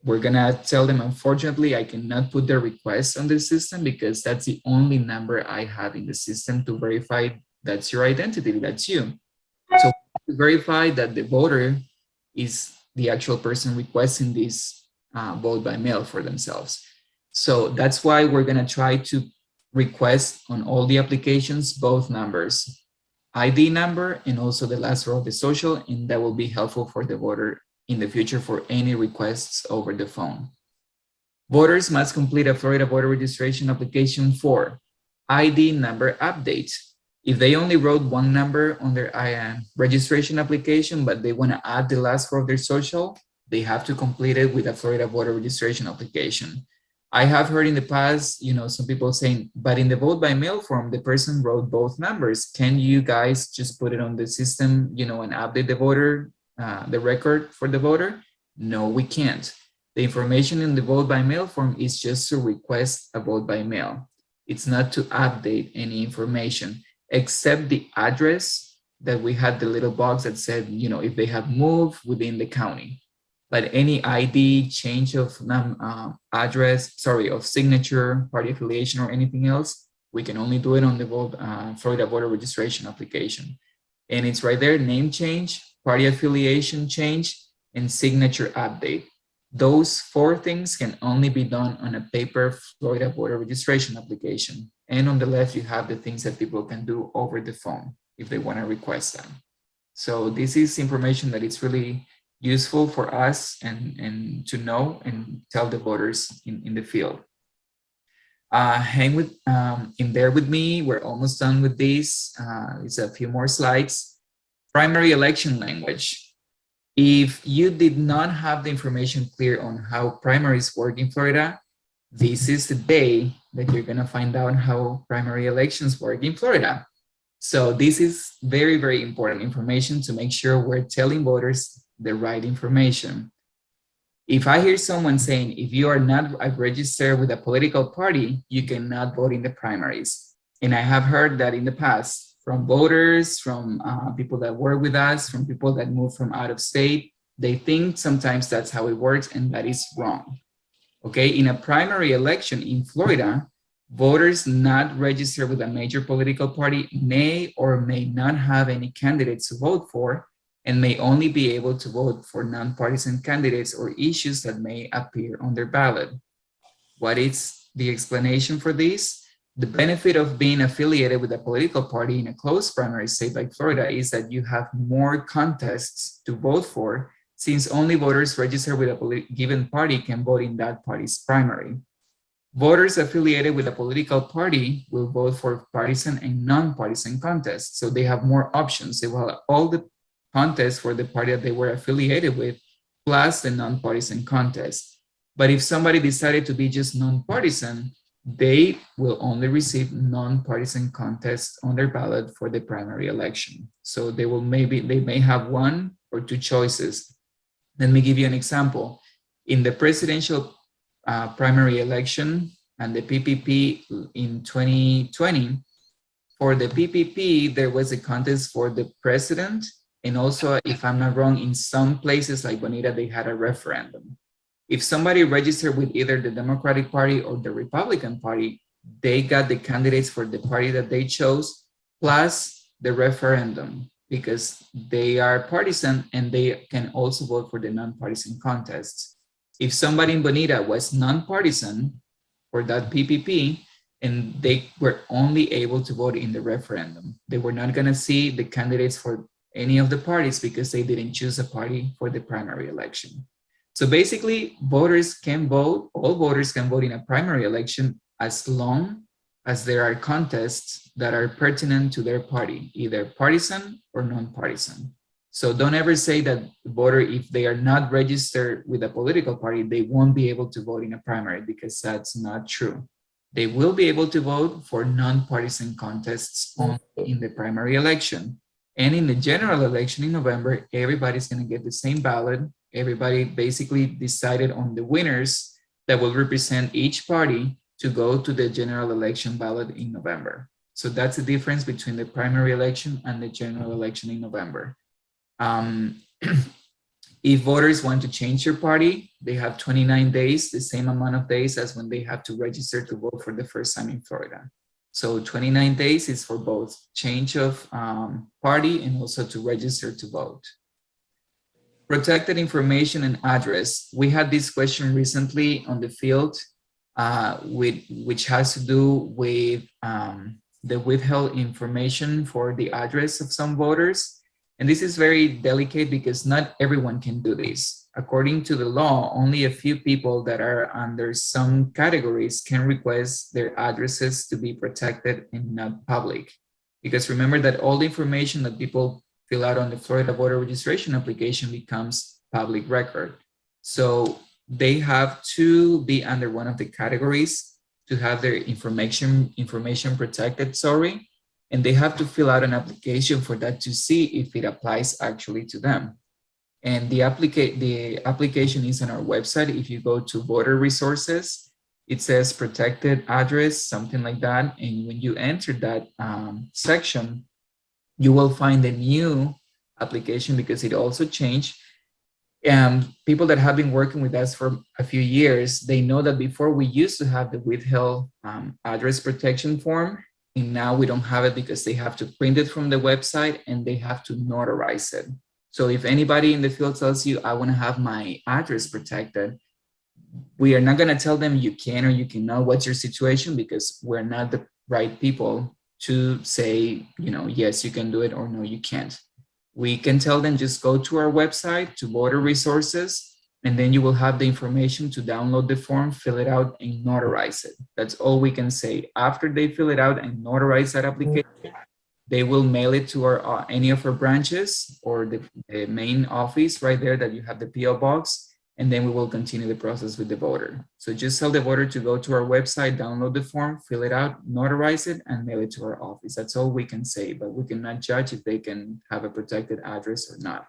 We're going to tell them, unfortunately, I cannot put their request on the system because that's the only number I have in the system to verify that's your identity, that's you. So to verify that the voter is the actual person requesting this vote by mail for themselves. So that's why we're going to try to request on all the applications both numbers. ID number and also the last row of the social, and that will be helpful for the voter in the future for any requests over the phone. Voters must complete a Florida voter registration application for ID number update. If they only wrote one number on their registration application, but they want to add the last row of their social, they have to complete it with a Florida voter registration application. I have heard in the past, some people saying, but in the vote by mail form, the person wrote both numbers. Can you guys just put it on the system, and update the voter, the record for the voter? No, we can't. The information in the vote by mail form is just to request a vote by mail. It's not to update any information, except the address that we had the little box that said, if they have moved within the county. But any ID, change of address, of signature, party affiliation, or anything else, we can only do it on the Florida voter registration application. And it's right there, name change, party affiliation change, and signature update. Those 4 things can only be done on a paper Florida voter registration application. And on the left, you have the things that people can do over the phone if they want to request them. So this is information that it's really useful for us and to know and tell the voters in the field. Hang in there with me. We're almost done with this. It's a few more slides. Primary election language. If you did not have the information clear on how primaries work in Florida, this is the day that you're going to find out how primary elections work in Florida. So this is very, very important information to make sure we're telling voters the right information. If I hear someone saying, if you are not registered with a political party, you cannot vote in the primaries. And I have heard that in the past from voters, from people that work with us, from people that move from out of state. They think sometimes that's how it works, and that is wrong. Okay, in a primary election in Florida, voters not registered with a major political party may or may not have any candidates to vote for, and may only be able to vote for nonpartisan candidates or issues that may appear on their ballot. What is the explanation for this? The benefit of being affiliated with a political party in a closed primary state like Florida is that you have more contests to vote for, since only voters registered with a given party can vote in that party's primary. Voters affiliated with a political party will vote for partisan and non-partisan contests, so they have more options. They will have all the contests for the party that they were affiliated with, plus the non-partisan contest. But if somebody decided to be just non-partisan, they will only receive non-partisan contests on their ballot for the primary election. So they may have 1 or 2 choices. Let me give you an example. In the presidential primary election and the PPP in 2020, for the PPP, there was a contest for the president. And also, if I'm not wrong, in some places like Bonita, they had a referendum. If somebody registered with either the Democratic Party or the Republican Party, they got the candidates for the party that they chose, plus the referendum, because they are partisan and they can also vote for the non-partisan contests. If somebody in Bonita was non-partisan for that PPP, and they were only able to vote in the referendum, they were not going to see the candidates for any of the parties because they didn't choose a party for the primary election. So basically, voters can vote, all voters can vote in a primary election as long as there are contests that are pertinent to their party, either partisan or non-partisan. So don't ever say that the voter, if they are not registered with a political party, they won't be able to vote in a primary, because that's not true. They will be able to vote for non-partisan contests only in the primary election. And in the general election in November, everybody's going to get the same ballot. Everybody basically decided on the winners that will represent each party to go to the general election ballot in November. So that's the difference between the primary election and the general election in November. If voters want to change their party, they have 29 days, the same amount of days as when they have to register to vote for the first time in Florida. So 29 days is for both change of party and also to register to vote. Protected information and address. We had this question recently on the field, which has to do with the withheld information for the address of some voters. And this is very delicate because not everyone can do this. According to the law, only a few people that are under some categories can request their addresses to be protected and not public. Because remember that all the information that people fill out on the Florida voter registration application becomes public record. So they have to be under one of the categories to have their information protected, sorry, and they have to fill out an application for that to see if it applies actually to them. And the application is on our website. If you go to voter resources, it says protected address, something like that. And when you enter that section, you will find a new application because it also changed. People that have been working with us for a few years, they know that before we used to have the withheld address protection form, and now we don't have it because they have to print it from the website and they have to notarize it. So if anybody in the field tells you, I want to have my address protected, we are not going to tell them you can or you cannot, what's your situation, because we're not the right people to say, you know, yes, you can do it or no, you can't. We can tell them just go to our website, to voter resources, and then you will have the information to download the form, fill it out, and notarize it. That's all we can say. After they fill it out and notarize that application, they will mail it to our any of our branches or the main office right there that you have the PO box, and then we will continue the process with the voter. So just tell the voter to go to our website, download the form, fill it out, notarize it, and mail it to our office. That's all we can say, but we cannot judge if they can have a protected address or not.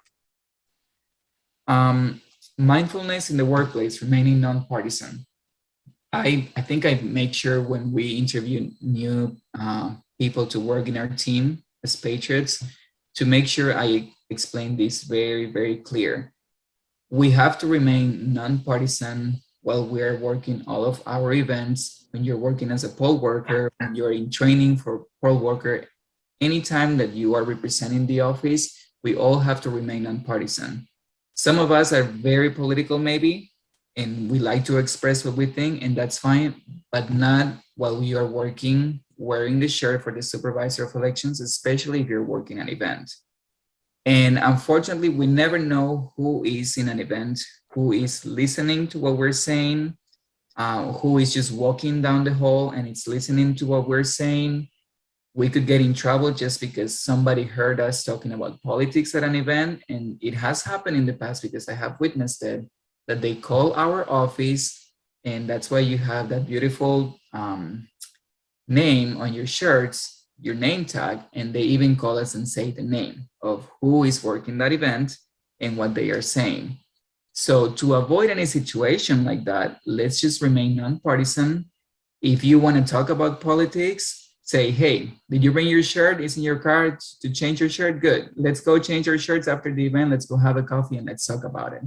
Mindfulness in the workplace, remaining nonpartisan. I think I make sure when we interview new people to work in our team as Patriots, to make sure I explain this very, very clear. We have to remain nonpartisan while we're working all of our events. When you're working as a poll worker, when you're in training for poll worker, anytime that you are representing the office, we all have to remain nonpartisan. Some of us are very political maybe, and we like to express what we think, and that's fine, but not while we are working, wearing the shirt for the supervisor of elections, especially if you're working an event. And unfortunately, we never know who is in an event, who is listening to what we're saying, who is just walking down the hall and it's listening to what we're saying. We could get in trouble just because somebody heard us talking about politics at an event. And it has happened in the past because I have witnessed it, that they call our office, and that's why you have that beautiful name on your shirts, your name tag, and they even call us and say the name of who is working that event and what they are saying. So to avoid any situation like that, let's just remain nonpartisan. If you want to talk about politics, say, hey, did you bring your shirt? It's in your car to change your shirt? Good. Let's go change our shirts after the event. Let's go have a coffee and let's talk about it.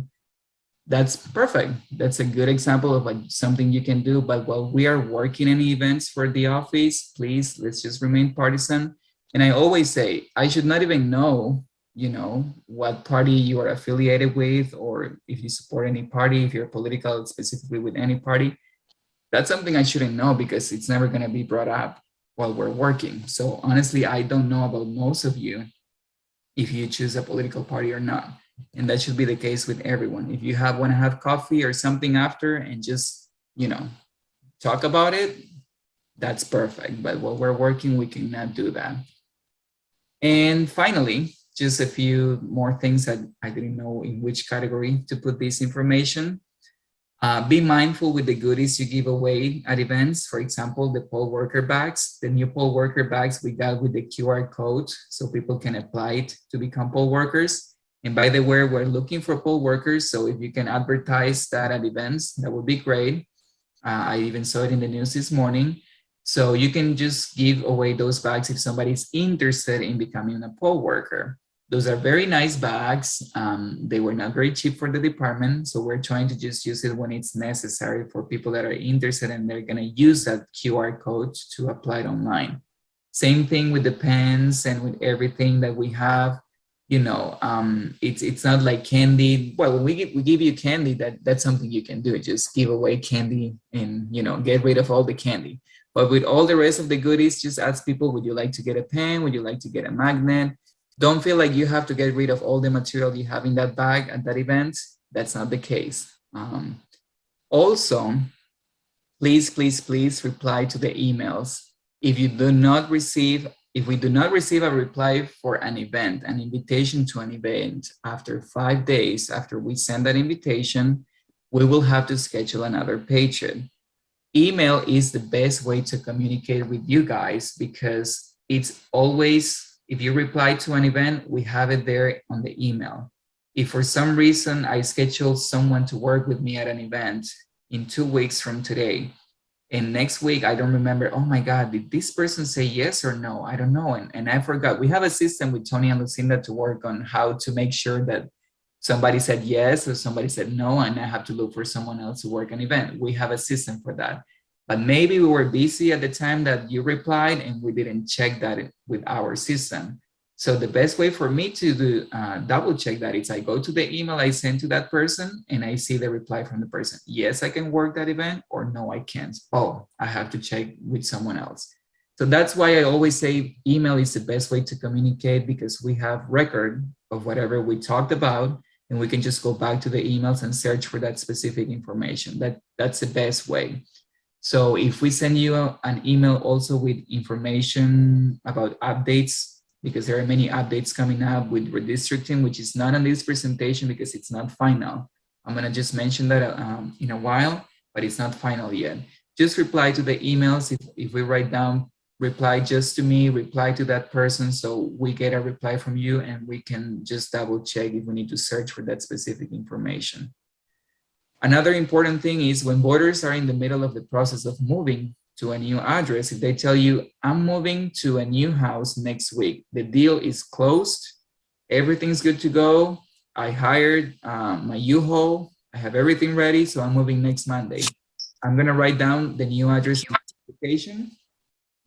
That's perfect. That's a good example of like something you can do. But while we are working any events for the office, please, let's just remain partisan. And I always say, I should not even know, you know, what party you are affiliated with, or if you support any party, if you're political specifically with any party. That's something I shouldn't know because it's never going to be brought up while we're working. So honestly, I don't know about most of you if you choose a political party or not. And that should be the case with everyone. If you want to have coffee or something after and just, you know, talk about it, that's perfect. But while we're working, we cannot do that. And finally, just a few more things that I didn't know in which category to put this information. Be mindful with the goodies you give away at events. For example, the poll worker bags, the new poll worker bags we got with the QR code so people can apply it to become poll workers. And by the way, we're looking for poll workers. So if you can advertise that at events, that would be great. I even saw it in the news this morning. So you can just give away those bags if somebody's interested in becoming a poll worker. Those are very nice bags. They were not very cheap for the department. So we're trying to just use it when it's necessary for people that are interested and they're gonna use that QR code to apply it online. Same thing with the pens and with everything that we have. it's not like candy. Well, when we give you candy, that's something you can do. Just give away candy and, get rid of all the candy. But with all the rest of the goodies, just ask people, would you like to get a pen? Would you like to get a magnet? Don't feel like you have to get rid of all the material you have in that bag at that event. That's not the case. Also, please, please, please reply to the emails. If we do not receive a reply for an event, an invitation to an event, after 5 days after we send that invitation, we will have to schedule another Patriot. Email is the best way to communicate with you guys, because it's always, if you reply to an event, we have it there on the email. If for some reason I schedule someone to work with me at an event in 2 weeks from today, and next week I don't remember, oh my God, did this person say yes or no? I don't know. And I forgot. We have a system with Tony and Lucinda to work on how to make sure that somebody said yes or somebody said no, and I have to look for someone else to work an event. We have a system for that. But maybe we were busy at the time that you replied and we didn't check that with our system. So the best way for me to do double check that is I go to the email I sent to that person and I see the reply from the person. Yes, I can work that event, or no, I can't. Oh, I have to check with someone else. So that's why I always say email is the best way to communicate, because we have record of whatever we talked about, and we can just go back to the emails and search for that specific information. That's the best way. So if we send you an email also with information about updates, because there are many updates coming up with redistricting, which is not on this presentation because it's not final. I'm gonna just mention that in a while, but it's not final yet. Just reply to the emails. If we write down, reply just to me, reply to that person, so we get a reply from you and we can just double check if we need to search for that specific information. Another important thing is when voters are in the middle of the process of moving to a new address, if they tell you, I'm moving to a new house next week, the deal is closed, everything's good to go, I hired my U-Haul, I have everything ready, so I'm moving next Monday. I'm gonna write down the new address application.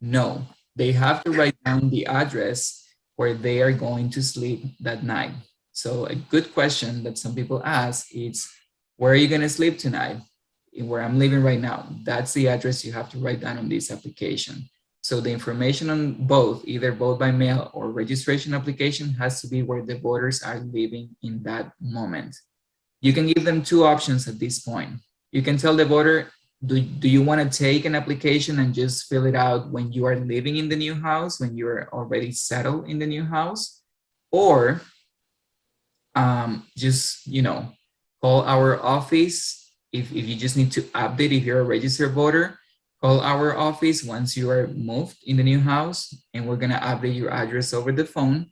No, they have to write down the address where they are going to sleep that night. So a good question that some people ask is, where are you going to sleep tonight? Where I'm living right now. That's the address you have to write down on this application. So the information on both, either vote by mail or registration application, has to be where the voters are living in that moment. You can give them two options at this point. You can tell the voter, do you want to take an application and just fill it out when you are living in the new house, when you're already settled in the new house? Or just, call our office. If you just need to update, if you're a registered voter, call our office once you are moved in the new house, and we're gonna update your address over the phone.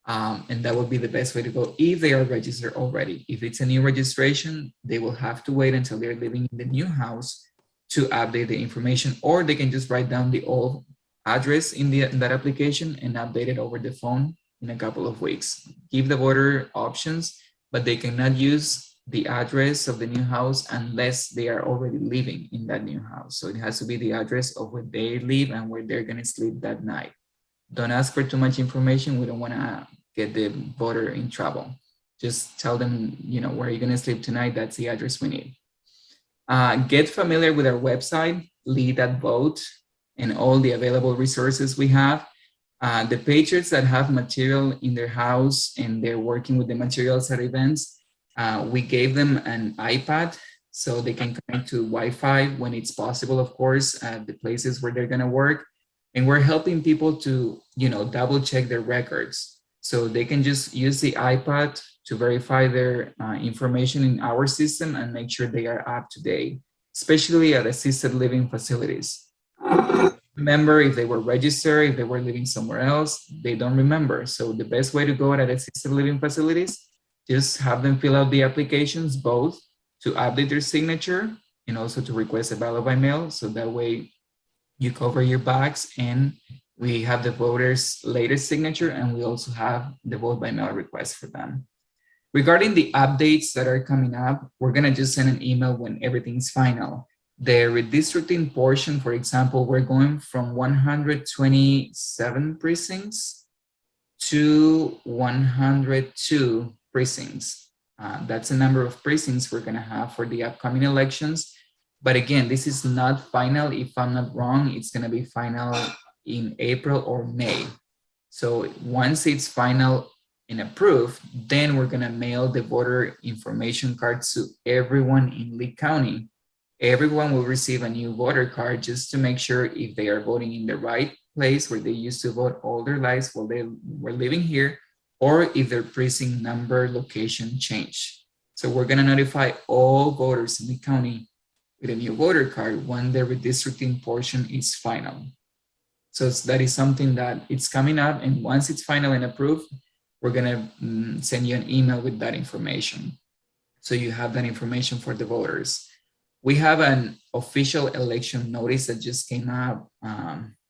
And that would be the best way to go if they are registered already. If it's a new registration, they will have to wait until they're living in the new house to update the information, or they can just write down the old address in that application and update it over the phone in a couple of weeks. Give the voter options, but they cannot use the address of the new house unless they are already living in that new house. So it has to be the address of where they live and where they're gonna sleep that night. Don't ask for too much information. We don't wanna get the voter in trouble. Just tell them, where you're gonna sleep tonight, that's the address we need. Get familiar with our website, Lead.Vote, and all the available resources we have. The Patriots that have material in their house and they're working with the materials at events, we gave them an iPad so they can connect to Wi-Fi when it's possible, of course, at the places where they're gonna work. And we're helping people to, double check their records. So they can just use the iPad to verify their information in our system and make sure they are up to date, especially at assisted living facilities. Remember, if they were registered, if they were living somewhere else, they don't remember. So the best way to go at assisted living facilities, just have them fill out the applications, both to update their signature and also to request a ballot by mail. So that way you cover your box and we have the voter's latest signature, and we also have the vote by mail request for them. Regarding the updates that are coming up, we're gonna just send an email when everything's final. The redistricting portion, for example, we're going from 127 precincts to 102 precincts. That's the number of precincts we're gonna have for the upcoming elections. But again, this is not final. If I'm not wrong, it's gonna be final in April or May. So once it's final and approved, then we're gonna mail the voter information cards to everyone in Lee County. Everyone will receive a new voter card just to make sure if they are voting in the right place where they used to vote all their lives while they were living here, or if their precinct number location changed. So we're gonna notify all voters in the county with a new voter card when the redistricting portion is final. So that is something that it's coming up, and once it's final and approved, we're gonna send you an email with that information. So you have that information for the voters. We have an official election notice that just came out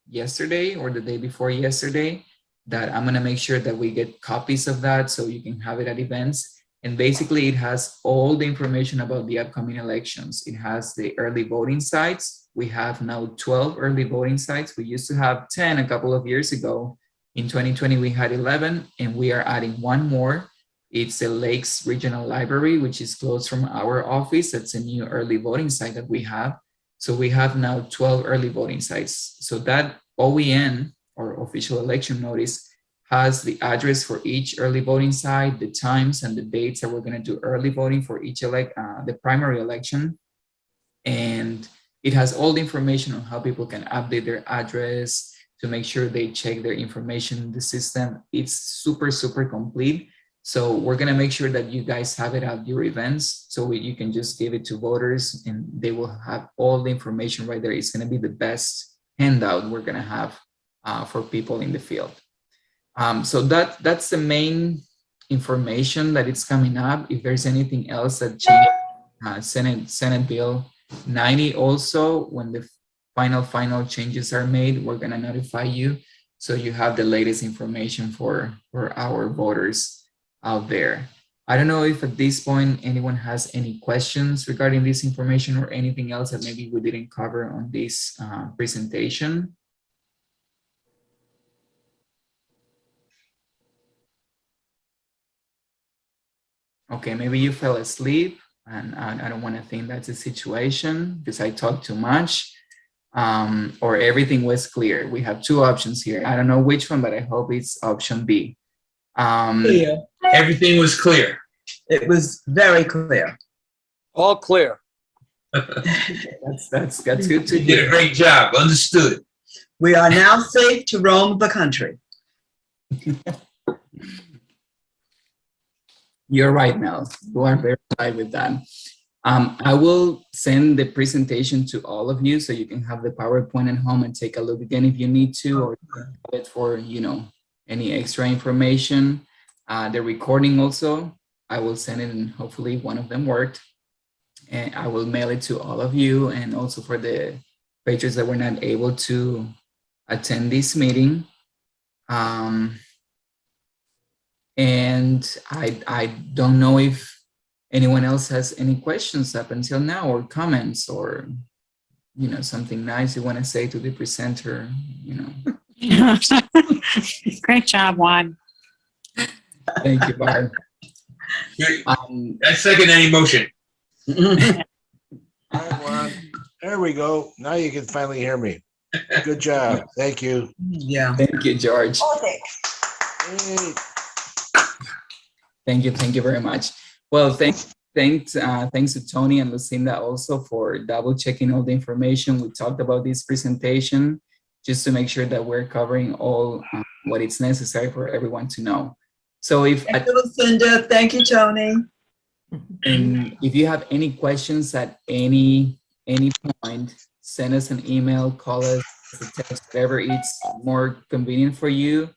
yesterday or the day before yesterday that I'm gonna make sure that we get copies of that so you can have it at events. And basically it has all the information about the upcoming elections. It has the early voting sites. We have now 12 early voting sites. We used to have 10 a couple of years ago. In 2020, we had 11, and we are adding one more. It's the Lakes Regional Library, which is close from our office. That's a new early voting site that we have. So we have now 12 early voting sites. So that OEN, or official election notice, has the address for each early voting site, the times and the dates that we're gonna do early voting for each the primary election. And it has all the information on how people can update their address to make sure they check their information in the system. It's super, super complete. So we're gonna make sure that you guys have it at your events so you can just give it to voters and they will have all the information right there. It's gonna be the best handout we're gonna have for people in the field. So that's the main information that it's coming up. If there's anything else that changed, Senate Bill 90 also, when the final changes are made, we're gonna notify you so you have the latest information for our voters out there. I don't know if at this point anyone has any questions regarding this information or anything else that maybe we didn't cover on this presentation. Okay, maybe you fell asleep, and I don't want to think that's a situation because I talked too much, or everything was clear. We have two options here. I don't know which one, but I hope it's option B. Clear. Everything was clear. It was very clear. All clear. That's good to You hear. did a great job. Understood. We are now safe to roam the country. You're right, Mel. You are very right with that. I will send the presentation to all of you so you can have the PowerPoint at home and take a look again if you need to, or have it for any extra information. The recording also, I will send it, and hopefully one of them worked. And I will mail it to all of you, and also for the patrons that were not able to attend this meeting. And I don't know if anyone else has any questions up until now, or comments, or something nice you want to say to the presenter. Great job, Juan. Thank you, Barb. I second any motion. All right, Juan. There we go. Now you can finally hear me. Good job. Thank you. Yeah. Thank you, George. Hey. Thank you very much. Well, thanks to Tony and Lucinda also for double checking all the information. We talked about this presentation just to make sure that we're covering all what is necessary for everyone to know. So Thank you, Lucinda. Thank you, Tony. And if you have any questions at any point, send us an email, call us, a text, whatever it's more convenient for you.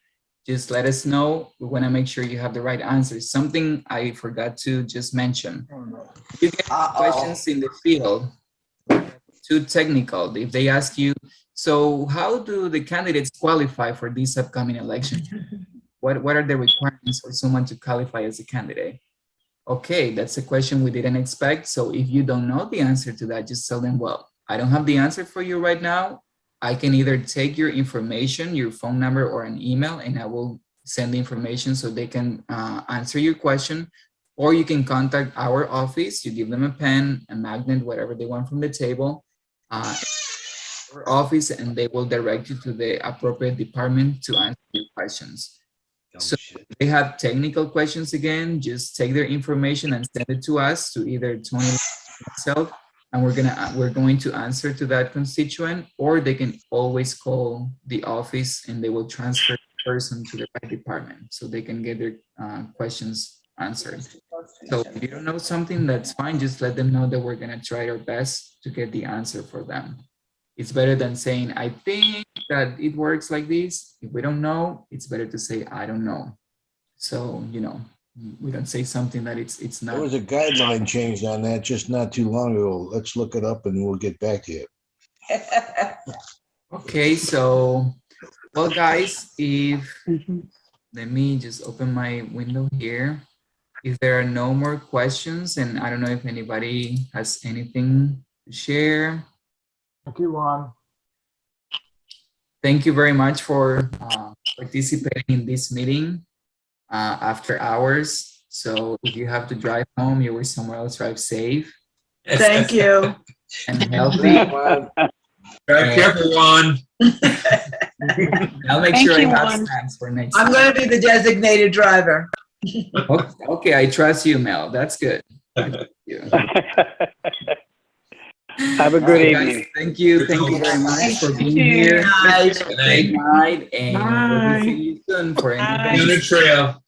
Just let us know. We want to make sure you have the right answers. Something I forgot to just mention. If you get questions in the field, too technical. If they ask you, so how do the candidates qualify for this upcoming election? What are the requirements for someone to qualify as a candidate? Okay, that's a question we didn't expect. So if you don't know the answer to that, just tell them, well, I don't have the answer for you right now. I can either take your information, your phone number, or an email, and I will send the information so they can answer your question, or you can contact our office. You give them a pen, a magnet, whatever they want from the table, our office, and they will direct you to the appropriate department to answer your questions. So if they have technical questions, again, just take their information and send it to us, to either Tony or myself, and we're going to answer to that constituent, or they can always call the office and they will transfer the person to the right department so they can get their questions answered. So if you don't know something, that's fine. Just let them know that we're gonna try our best to get the answer for them. It's better than saying, I think that it works like this. If we don't know, it's better to say, I don't know. So, you know, we don't say something that it's not. There was a guideline change on that just not too long ago. Let's look it up and we'll get back to you. Okay, so, well, guys, let me just open my window here. If there are no more questions, and I don't know if anybody has anything to share. Thank you, Juan. Thank you very much for participating in this meeting after hours. So if you have to drive home, you or somewhere else, drive safe. Thank you. And healthy. Drive careful, Juan. I'll make Thank sure you, I have Juan. snacks for next I'm time. going to be the designated driver. Okay, I trust you, Mel. That's good. Thank you. Have a good All right, guys, evening. thank you. Thank you very much for being here. Good night. Good night. And we'll be seeing you soon for any. On the trail.